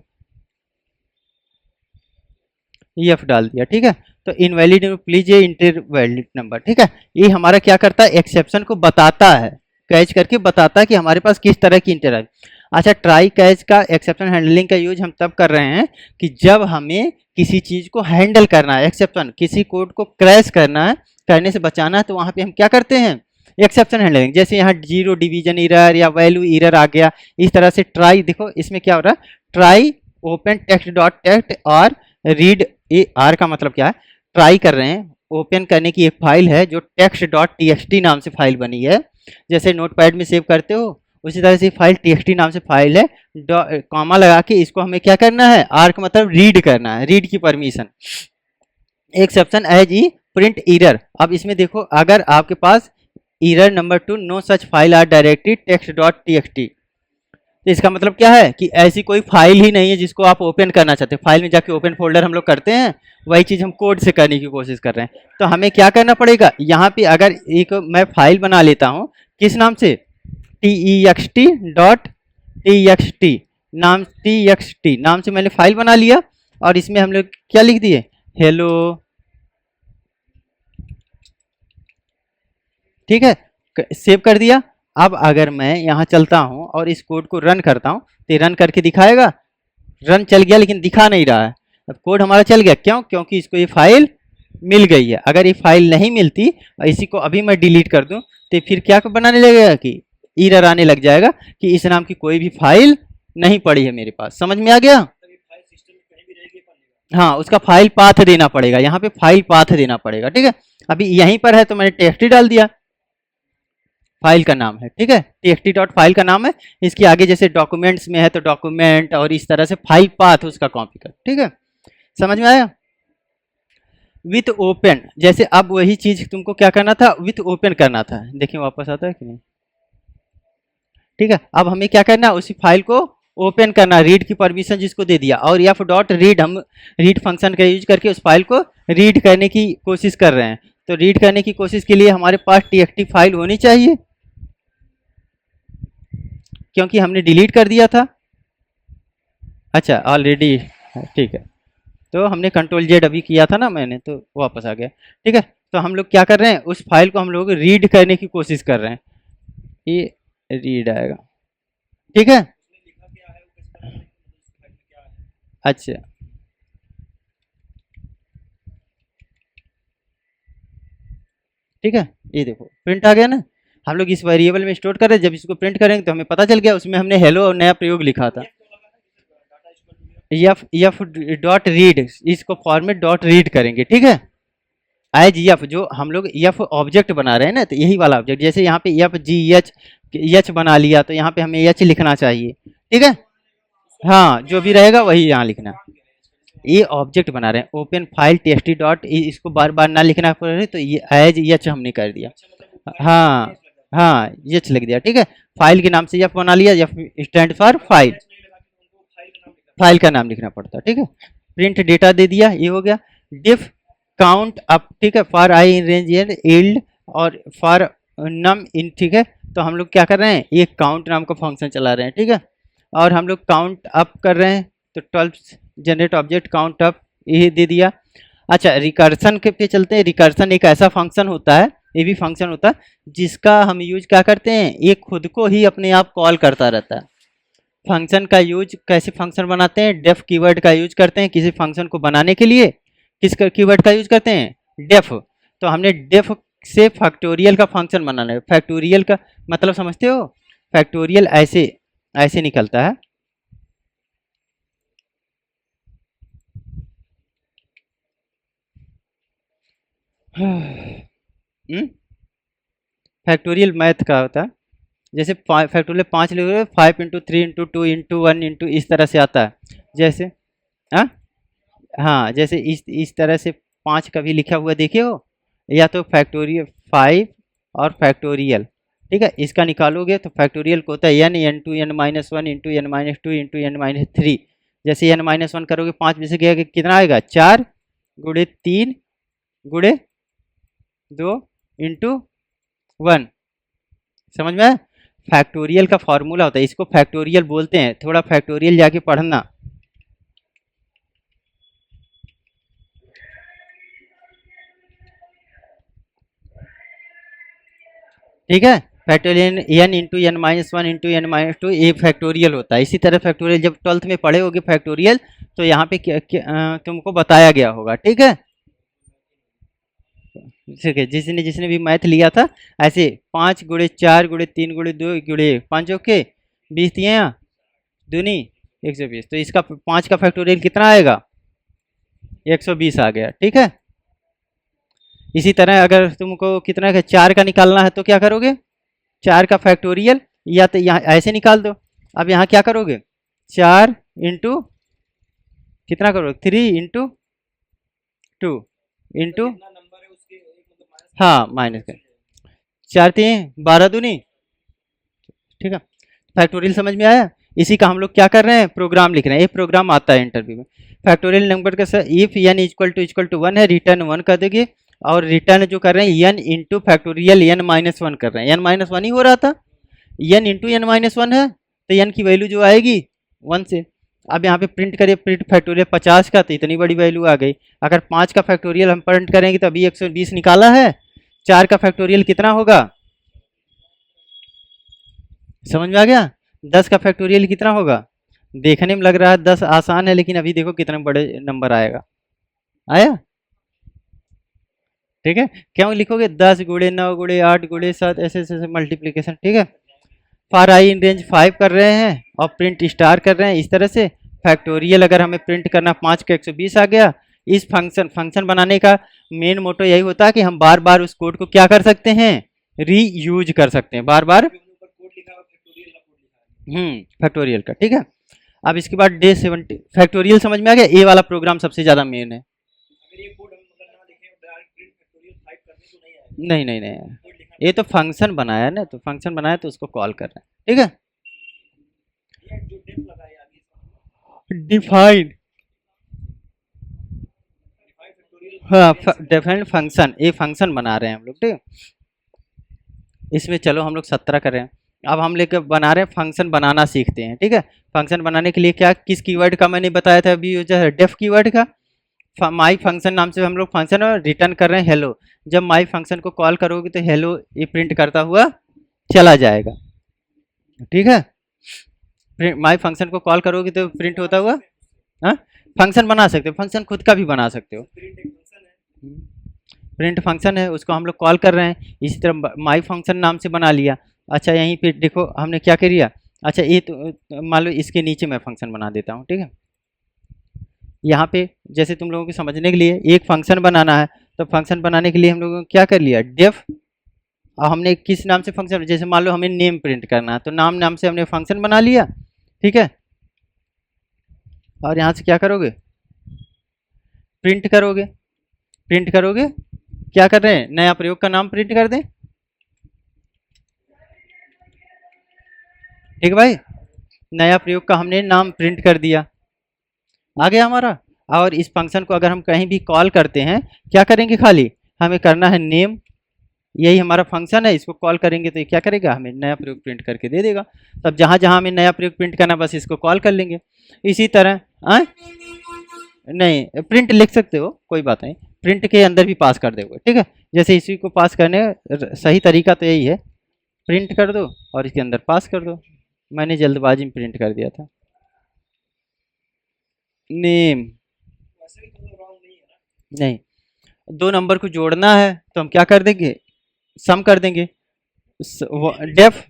A: EF डाल दिया, ठीक है। तो इनवैलिड प्लीज ये इंटर वैलिड नंबर, ठीक है, ये हमारा क्या करता है, एक्सेप्शन को बताता है, कैच करके बताता है कि हमारे पास किस तरह की इंटर है। अच्छा, ट्राई कैच का एक्सेप्शन हैंडलिंग का यूज हम तब कर रहे हैं कि जब हमें किसी चीज़ को हैंडल करना है, एक्सेप्शन किसी कोड को क्रैश करना है, करने से बचाना है, तो वहाँ पे हम क्या करते हैं, एक्सेप्शन हैंडलिंग। जैसे यहाँ जीरो डिवीजन एरर या वैल्यू एरर आ गया, इस तरह से ट्राई, देखो इसमें क्या हो रहा है, try open text dot text और रीड, ए आर का मतलब क्या है, ट्राई कर रहे हैं, ओपन करने की एक फाइल है जो टेक्स्ट डॉट टीएक्सटी नाम से फाइल बनी है, जैसे नोटपैड में सेव करते हो उसी तरह से फाइल टीएक्सटी नाम से फाइल है, कॉमा लगा के इसको हमें क्या करना है, आर का मतलब रीड करना है, रीड की permission, exception as E print error. अब इसमें देखो, अगर आपके पास error number 2 no such file or directly text dot TXT, तो इसका मतलब क्या है कि ऐसी कोई फाइल ही नहीं है जिसको आप ओपन करना चाहते हैं। फाइल में जाके ओपन फोल्डर हम लोग करते हैं, वही चीज़ हम कोड से करने की कोशिश कर रहे हैं। तो हमें क्या करना पड़ेगा, यहाँ पे अगर एक मैं फाइल बना लेता हूँ, किस नाम से, text डॉट txt नाम, txt नाम से मैंने फाइल बना लिया, और इसमें हम लोग क्या लिख दिए, हेलो, ठीक है, सेव कर दिया। अब अगर मैं यहाँ चलता हूँ और इस कोड को रन करता हूँ, तो रन करके दिखाएगा, रन चल गया लेकिन दिखा नहीं रहा है। अब कोड हमारा चल गया, क्यों, क्योंकि इसको ये फाइल मिल गई है। अगर ये फाइल नहीं मिलती और इसी को अभी मैं डिलीट कर दूं, तो फिर क्या बनाने लगेगा कि एरर आने लग जाएगा कि इस नाम की कोई भी फाइल नहीं पड़ी है मेरे पास। समझ में आ गया, हाँ, उसका फाइल पाथ देना पड़ेगा, यहाँ पे फाइल पाथ देना पड़ेगा, ठीक है। अभी यहीं पर है तो मैंने टेक्स्ट डाल दिया, फाइल का नाम है, ठीक है, txt डॉट फाइल का नाम है। इसके आगे जैसे डॉक्यूमेंट्स में है तो डॉक्यूमेंट, और इस तरह से फाइल पाथ उसका कॉपी कर, ठीक है, समझ में आया। विथ ओपन, जैसे अब वही चीज तुमको क्या करना था, विथ ओपन करना था, देखिए वापस आता है कि नहीं, ठीक है। अब हमें क्या करना है, उसी फाइल को ओपन करना, रीड की परमिशन जिसको दे दिया, और एफ डॉट रीड, हम रीड फंक्शन का यूज करके उस फाइल को रीड करने की कोशिश कर रहे हैं। तो रीड करने की कोशिश के लिए हमारे पास txt फाइल होनी चाहिए, क्योंकि हमने डिलीट कर दिया था, अच्छा ऑलरेडी, ठीक है, तो हमने कंट्रोल जेड अभी किया था ना मैंने, तो वापस आ गया, ठीक है। तो हम लोग क्या कर रहे हैं, उस फाइल को हम लोग रीड करने की कोशिश कर रहे हैं, ये रीड आएगा, ठीक है, अच्छा, ठीक है, ये देखो प्रिंट आ गया ना। हम लोग इस वेरिएबल में स्टोर कर रहे हैं, जब इसको प्रिंट करेंगे तो हमें पता चल गया, उसमें हमने हेलो और नया प्रयोग लिखा था, एफ डॉट रीड, इसको फॉर्मेट डॉट रीड करेंगे, ठीक है, एज एफ, जो हम लोग एफ ऑब्जेक्ट बना रहे हैं ना, तो यही वाला ऑब्जेक्ट, जैसे यहाँ पे एफ जी एच बना लिया, तो यहाँ पे हमें एच लिखना चाहिए, ठीक है, हाँ, जो भी रहेगा वही यहाँ लिखना। ये ऑब्जेक्ट बना रहे हैं, ओपन फाइल टेक्स्ट डॉट, इसको बार बार ना लिखना पड़े, तो ये एज एच हमने कर दिया, हाँ हाँ, एच लिख दिया, ठीक है। फाइल के नाम से एफ बना लिया, F stand for file, file का नाम लिखना पड़ता है, ठीक है। प्रिंट डेटा दे दिया, ये हो गया। डिफ काउंट अप, ठीक है, for I in range and yield, और फॉर नम इन, ठीक है। तो हम लोग क्या कर रहे हैं, एक काउंट नाम का फंक्शन चला रहे हैं, ठीक है, और हम लोग काउंट अप कर रहे हैं, तो 12 जनरेट ऑब्जेक्ट काउंट ऑफ ये दे दिया। अच्छा, रिकर्सन के पे चलते हैं। रिकर्सन एक ऐसा फंक्शन होता है, ये भी फंक्शन होता है जिसका हम यूज क्या करते हैं, ये खुद को ही अपने आप कॉल करता रहता है। फंक्शन का यूज कैसे फंक्शन बनाते हैं, डेफ कीवर्ड का यूज करते हैं किसी फंक्शन को बनाने के लिए। किस कीवर्ड का यूज करते हैं, डेफ। तो हमने डेफ से फैक्टोरियल का फंक्शन बनाना है। फैक्टोरियल का मतलब समझते हो, फैक्टोरियल ऐसे ऐसे निकलता है। फैक्टोरियल मैथ का होता है, जैसे फैक्टोरियल 5 लिखोगे 5 इंटू 3 इंटू 2 इंटू 1 इंटू इस तरह से आता है। जैसे हाँ हाँ, जैसे इस तरह से 5 कभी लिखा हुआ देखे हो, या तो फैक्टोरियल 5 और फैक्टोरियल, ठीक है। इसका निकालोगे तो फैक्टोरियल को होता है n n to n minus one into n minus two into n minus three. जैसे एन माइनस वन करोगे 5 में से गया कितना आएगा, 4 गुणे 3 गुणे 2 इंटू 1। समझ में आया? फैक्टोरियल का फॉर्मूला होता है, इसको फैक्टोरियल बोलते हैं। थोड़ा फैक्टोरियल जाके पढ़ना, ठीक है। Factorial n into n minus one into n minus two, ये फैक्टोरियल होता है। इसी तरह फैक्टोरियल जब 12th में पढ़े होगे फैक्टोरियल, तो यहाँ पे तुमको बताया गया होगा, ठीक है। ठीक है, जिसने जिसने भी मैथ लिया था ऐसे 5 गुणे 4 गुणे 3 गुणे 2 गुणे 5 ओके 20 दिए यहाँ दूनी 120। तो इसका 5 का फैक्टोरियल कितना आएगा, 120 आ गया, ठीक है। इसी तरह अगर तुमको कितना का 4 का निकालना है तो क्या करोगे, 4 का फैक्टोरियल या तो यहाँ ऐसे निकाल दो। अब यहाँ क्या करोगे, 4 इंटू कितना करोगे, 3 इंटू 2 इंटू, हाँ माइनस कर 4 3 12 दूनी, ठीक है। फैक्टोरियल समझ में आया? इसी का हम लोग क्या कर रहे हैं, प्रोग्राम लिख रहे हैं। ये प्रोग्राम आता है इंटरव्यू में। फैक्टोरियल नंबर का sir if n equal to 1 है, रिटर्न 1 कर देंगे। और रिटर्न जो कर रहे हैं n into factorial n minus 1 कर रहे हैं। एन माइनस 1 ही हो रहा था, एन इंटू एन माइनस 1 है, तो एन की वैल्यू जो आएगी 1 से। अब यहाँ पे प्रिंट करिए, प्रिंट फैक्टोरियल 50 का, तो इतनी बड़ी वैल्यू आ गई। अगर 5 का फैक्टोरियल हम प्रिंट करेंगे तो अभी 120 निकाला है, 4 का फैक्टोरियल कितना होगा, समझ में आ गया? 10 का फैक्टोरियल कितना होगा, देखने में लग रहा है 10 आसान है, लेकिन अभी देखो कितने बड़े नंबर आएगा। आया? ठीक है। क्यों लिखोगे, 10 गुणे 9 गुणे 8 गुणे 7 ऐसे ऐसे मल्टीप्लीकेशन, ठीक है। फॉर आई इन रेंज 5 कर रहे हैं और प्रिंट स्टार कर रहे हैं। इस तरह से फैक्टोरियल अगर हमें प्रिंट करना 5 का 120 आ गया। इस फंक्शन बनाने का मेन मोटो यही होता है कि हम बार बार उस कोड को क्या कर सकते हैं, रीयूज कर सकते हैं बार बार। फैक्टोरियल का, ठीक है। अब इसके बाद डे 70 फैक्टोरियल समझ में आ गया। ए वाला प्रोग्राम सबसे ज्यादा मेन है। नहीं नहीं नहीं, ये तो फंक्शन बनाया ना, तो फंक्शन बनाया तो उसको कॉल कर रहे हैं, ठीक है। डिफाइन, हाँ डिफाइंड फंक्शन, ये फंक्शन बना रहे हैं हम लोग, ठीक है। इसमें चलो हम लोग 17 कर रहे हैं। अब हम लेकर बना रहे हैं, फंक्शन बनाना सीखते हैं, ठीक है। फंक्शन बनाने के लिए क्या, किस कीवर्ड का मैंने बताया था अभी, जो है डेफ कीवर्ड का। माई फंक्शन नाम से हम लोग फंक्शन रिटर्न कर रहे हैं हेलो। जब माई फंक्शन को कॉल करोगे तो हेलो ये प्रिंट करता हुआ चला जाएगा, ठीक है। माई फंक्शन को कॉल करोगे तो प्रिंट होता हुआ, हाँ फंक्शन बना सकते हो, फंक्शन खुद का भी बना सकते हो। प्रिंट फंक्शन है, उसको हम लोग कॉल कर रहे हैं। इसी तरह माई फंक्शन नाम से बना लिया। अच्छा यहीं पे देखो हमने क्या कर लिया। अच्छा ये तो मान लो इसके नीचे मैं फंक्शन बना देता हूँ, ठीक है। यहाँ पे जैसे तुम लोगों को समझने के लिए एक फंक्शन बनाना है, तो फंक्शन बनाने के लिए हम लोगों ने क्या कर लिया, डेफ। और हमने किस नाम से फंक्शन, जैसे मान लो हमें नेम प्रिंट करना है, तो नाम से हमने फंक्शन बना लिया, ठीक है। और यहाँ से क्या करोगे, प्रिंट करोगे। प्रिंट करोगे, क्या कर रहे हैं, नया प्रयोग का नाम प्रिंट कर दें, ठीक है भाई। नया प्रयोग का हमने नाम प्रिंट कर दिया, आ गया हमारा। और इस फंक्शन को अगर हम कहीं भी कॉल करते हैं, क्या करेंगे, खाली हमें करना है नेम, यही हमारा फंक्शन है। इसको कॉल करेंगे तो ये क्या करेगा, हमें नया प्रयोग प्रिंट करके दे देगा। तब जहाँ जहाँ हमें नया प्रयोग प्रिंट करना, बस इसको कॉल कर लेंगे। इसी तरह हाँ, नहीं प्रिंट लिख सकते हो, कोई बात नहीं, प्रिंट के अंदर भी पास कर दोगे, ठीक है। जैसे इसी को पास करने सही तरीका तो यही है, प्रिंट कर दो और इसके अंदर पास कर दो। मैंने जल्दबाजी में प्रिंट कर दिया था। नेम नहीं, दो नंबर को जोड़ना है तो हम क्या कर देंगे, सम कर देंगे। डेफ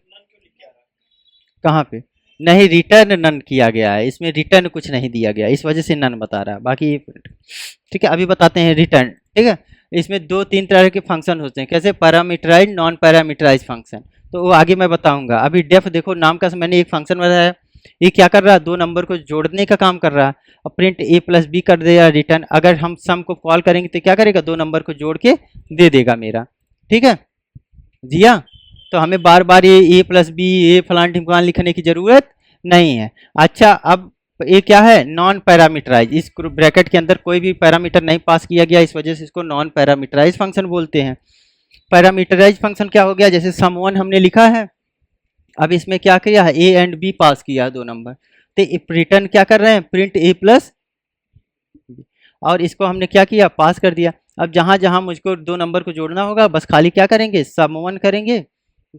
A: कहाँ पे, नहीं रिटर्न नन किया गया है, इसमें रिटर्न कुछ नहीं दिया गया, इस वजह से नन बता रहा है, बाकी ठीक है। अभी बताते हैं रिटर्न, ठीक है। इसमें दो तीन तरह के फंक्शन होते हैं, कैसे पैरामीटराइज नॉन पैरामीटराइज फंक्शन, तो वो आगे मैं बताऊंगा। अभी डेफ देखो नाम का मैंने एक फंक्शन बताया, ये क्या कर रहा है, दो नंबर को जोड़ने का काम कर रहा है। अब प्रिंट ए प्लस बी कर देगा रिटर्न, अगर हम सम को कॉल करेंगे तो क्या करेगा, दो नंबर को जोड़ के दे देगा मेरा, ठीक है जिया। तो हमें बार बार ये ए प्लस बी ए फलान ढिमकान लिखने की जरूरत नहीं है। अच्छा अब ये क्या है, नॉन पैरामीटराइज, इस ब्रैकेट के अंदर कोई भी पैरामीटर नहीं पास किया गया, इस वजह से इसको नॉन पैरामीटराइज फंक्शन बोलते हैं। पैरामीटराइज फंक्शन क्या हो गया, जैसे सम वन हमने लिखा है, अब इसमें क्या किया है, ए एंड बी पास किया है दो नंबर, तो रिटर्न क्या कर रहे हैं, प्रिंट ए प्लस, और इसको हमने क्या किया, पास कर दिया। अब जहां जहां मुझको दो नंबर को जोड़ना होगा बस खाली क्या करेंगे, सम वन करेंगे,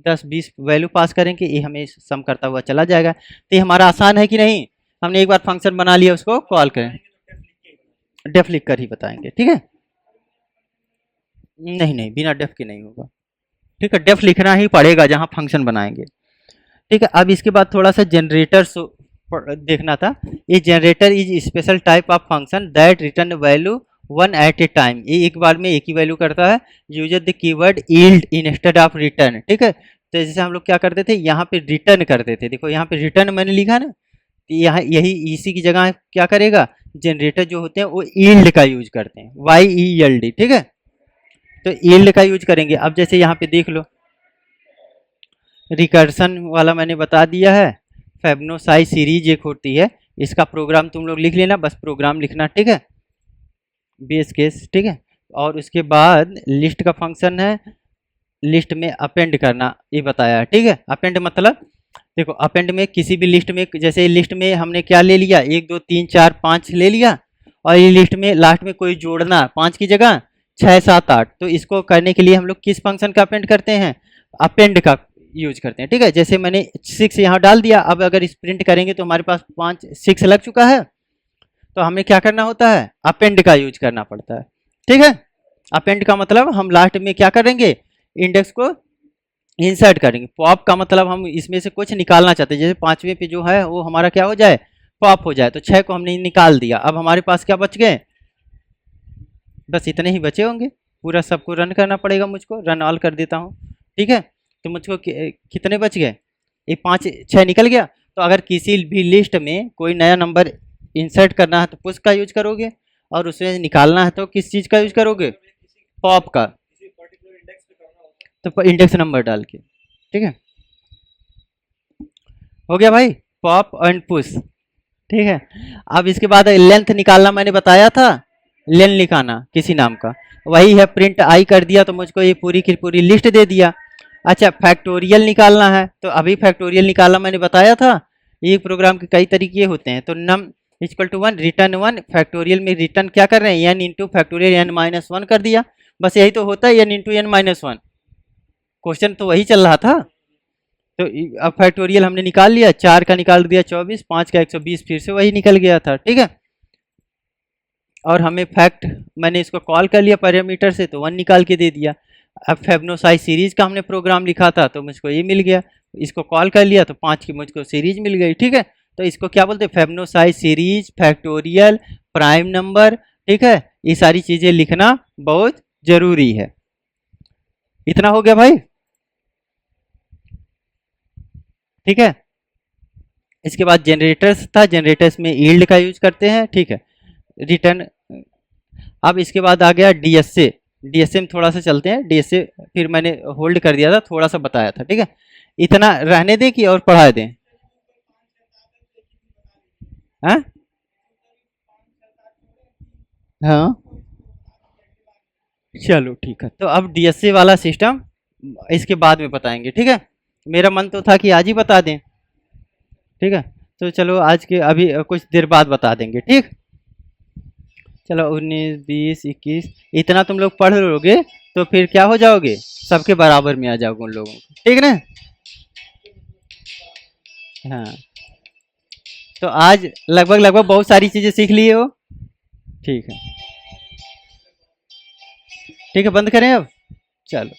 A: 10 20 वैल्यू पास करेंगे, ये हमें सम करता हुआ चला जाएगा। तो ये हमारा आसान है कि नहीं, हमने एक बार फंक्शन बना लिया, उसको कॉल करें, डेफ लिख कर ही बताएंगे, ठीक है। नहीं नहीं बिना डेफ के नहीं होगा, ठीक है, डेफ लिखना ही पड़ेगा जहां फंक्शन बनाएंगे, ठीक है। अब इसके बाद थोड़ा सा जनरेटर देखना था। ये generator is special type of function that return value one at a time, ये एक बार में एक ही वैल्यू करता है, use the keyword yield instead of return, ठीक है। तो जैसे हम लोग क्या करते थे, यहाँ पे रिटर्न करते थे, देखो यहाँ पे रिटर्न मैंने लिखा ना, तो यहाँ यही इसी की जगह क्या करेगा, जनरेटर जो होते हैं वो यील्ड का यूज करते हैं, YELD, ठीक है। तो यील्ड का यूज करेंगे। अब जैसे यहाँ पे देख लो, रिकर्सन वाला मैंने बता दिया है, फेबनोसाई सीरीज एक होती है, इसका प्रोग्राम तुम लोग लिख लेना, बस प्रोग्राम लिखना, ठीक है, बेस केस, ठीक है। और उसके बाद लिस्ट का फंक्शन है, लिस्ट में अपेंड करना ये बताया है, ठीक है। अपेंड मतलब देखो, अपेंड में किसी भी लिस्ट में, जैसे लिस्ट में हमने क्या ले लिया, 1 2 3 4 5 ले लिया, और ये लिस्ट में लास्ट में कोई जोड़ना 5 की जगह 6 7 8, तो इसको करने के लिए हम लोग किस फंक्शन का अपेंड करते हैं, अपेंड का यूज करते हैं, ठीक है। जैसे मैंने 6 यहाँ डाल दिया, अब अगर इस प्रिंट करेंगे तो हमारे पास 5 6 लग चुका है, तो हमें क्या करना होता है, अपेंड का यूज करना पड़ता है, ठीक है। अपेंड का मतलब हम लास्ट में क्या करेंगे, इंडेक्स को इंसर्ट करेंगे। पॉप का मतलब हम इसमें से कुछ निकालना चाहते हैं, जैसे 5वें पे जो है वो हमारा क्या हो जाए, पॉप हो जाए, तो 6 को हमने निकाल दिया, अब हमारे पास क्या बच गए, बस इतने ही बचे होंगे। पूरा सबको रन करना पड़ेगा, मुझको रन ऑल कर देता हूँ, ठीक है। तो मुझको कितने बच गए, ये 5 6 निकल गया। तो अगर किसी भी लिस्ट में कोई नया नंबर इंसर्ट करना है तो पुश का यूज करोगे, और उसमें निकालना है तो किस चीज़ का यूज करोगे, पॉप का, तो इंडेक्स नंबर डाल के, ठीक है। हो गया भाई, पॉप एंड पुश, ठीक है। अब इसके बाद लेंथ निकालना मैंने बताया था, लेन लिखाना किसी नाम का, वही है, प्रिंट आई कर दिया तो मुझको ये पूरी की पूरी लिस्ट दे दिया। अच्छा फैक्टोरियल निकालना है, तो अभी फैक्टोरियल निकालना मैंने बताया था, ये प्रोग्राम के कई तरीके होते हैं। तो num equal to 1 return 1, factorial में रिटर्न क्या कर रहे हैं, n इंटू फैक्टोरियल n-1 कर दिया, बस यही तो होता है n इंटू n-1, क्वेश्चन तो वही चल रहा था। तो अब फैक्टोरियल हमने निकाल लिया, 4 का निकाल दिया 24, 5 का 120, फिर से वही निकल गया था, ठीक है। और हमें फैक्ट मैंने इसको कॉल कर लिया पैरामीटर से, तो 1 निकाल के दे दिया। अब फेबनोसाई सीरीज का हमने प्रोग्राम लिखा था तो मुझको ये मिल गया, इसको कॉल कर लिया तो 5 की मुझको सीरीज मिल गई, ठीक है। तो इसको क्या बोलते हैं, फेबनोसाई सीरीज, फैक्टोरियल, प्राइम नंबर, ठीक है। ये सारी चीज़ें लिखना बहुत जरूरी है। इतना हो गया भाई, ठीक है। इसके बाद जनरेटर्स था, जनरेटर्स में यील्ड का यूज करते हैं, ठीक है, रिटर्न। अब इसके बाद आ गया डीएसए, डीएसए में थोड़ा सा चलते हैं, डीएसए फिर मैंने होल्ड कर दिया था, थोड़ा सा बताया था, ठीक है। इतना रहने दें कि और पढ़ा दें, हाँ हाँ चलो ठीक है। तो अब डीएसए वाला सिस्टम इसके बाद में बताएंगे, ठीक है। मेरा मन तो था कि आज ही बता दें, ठीक है। तो चलो आज के अभी कुछ देर बाद बता देंगे, ठीक। चलो 19 20 21 इतना तुम लोग पढ़ लोगे तो फिर क्या हो जाओगे, सबके बराबर में आ जाओगे उन लोगों को, ठीक ना। हाँ, तो आज लगभग लगभग बहुत सारी चीजें सीख लिए हो। ठीक है, ठीक है, बंद करें अब। चलो।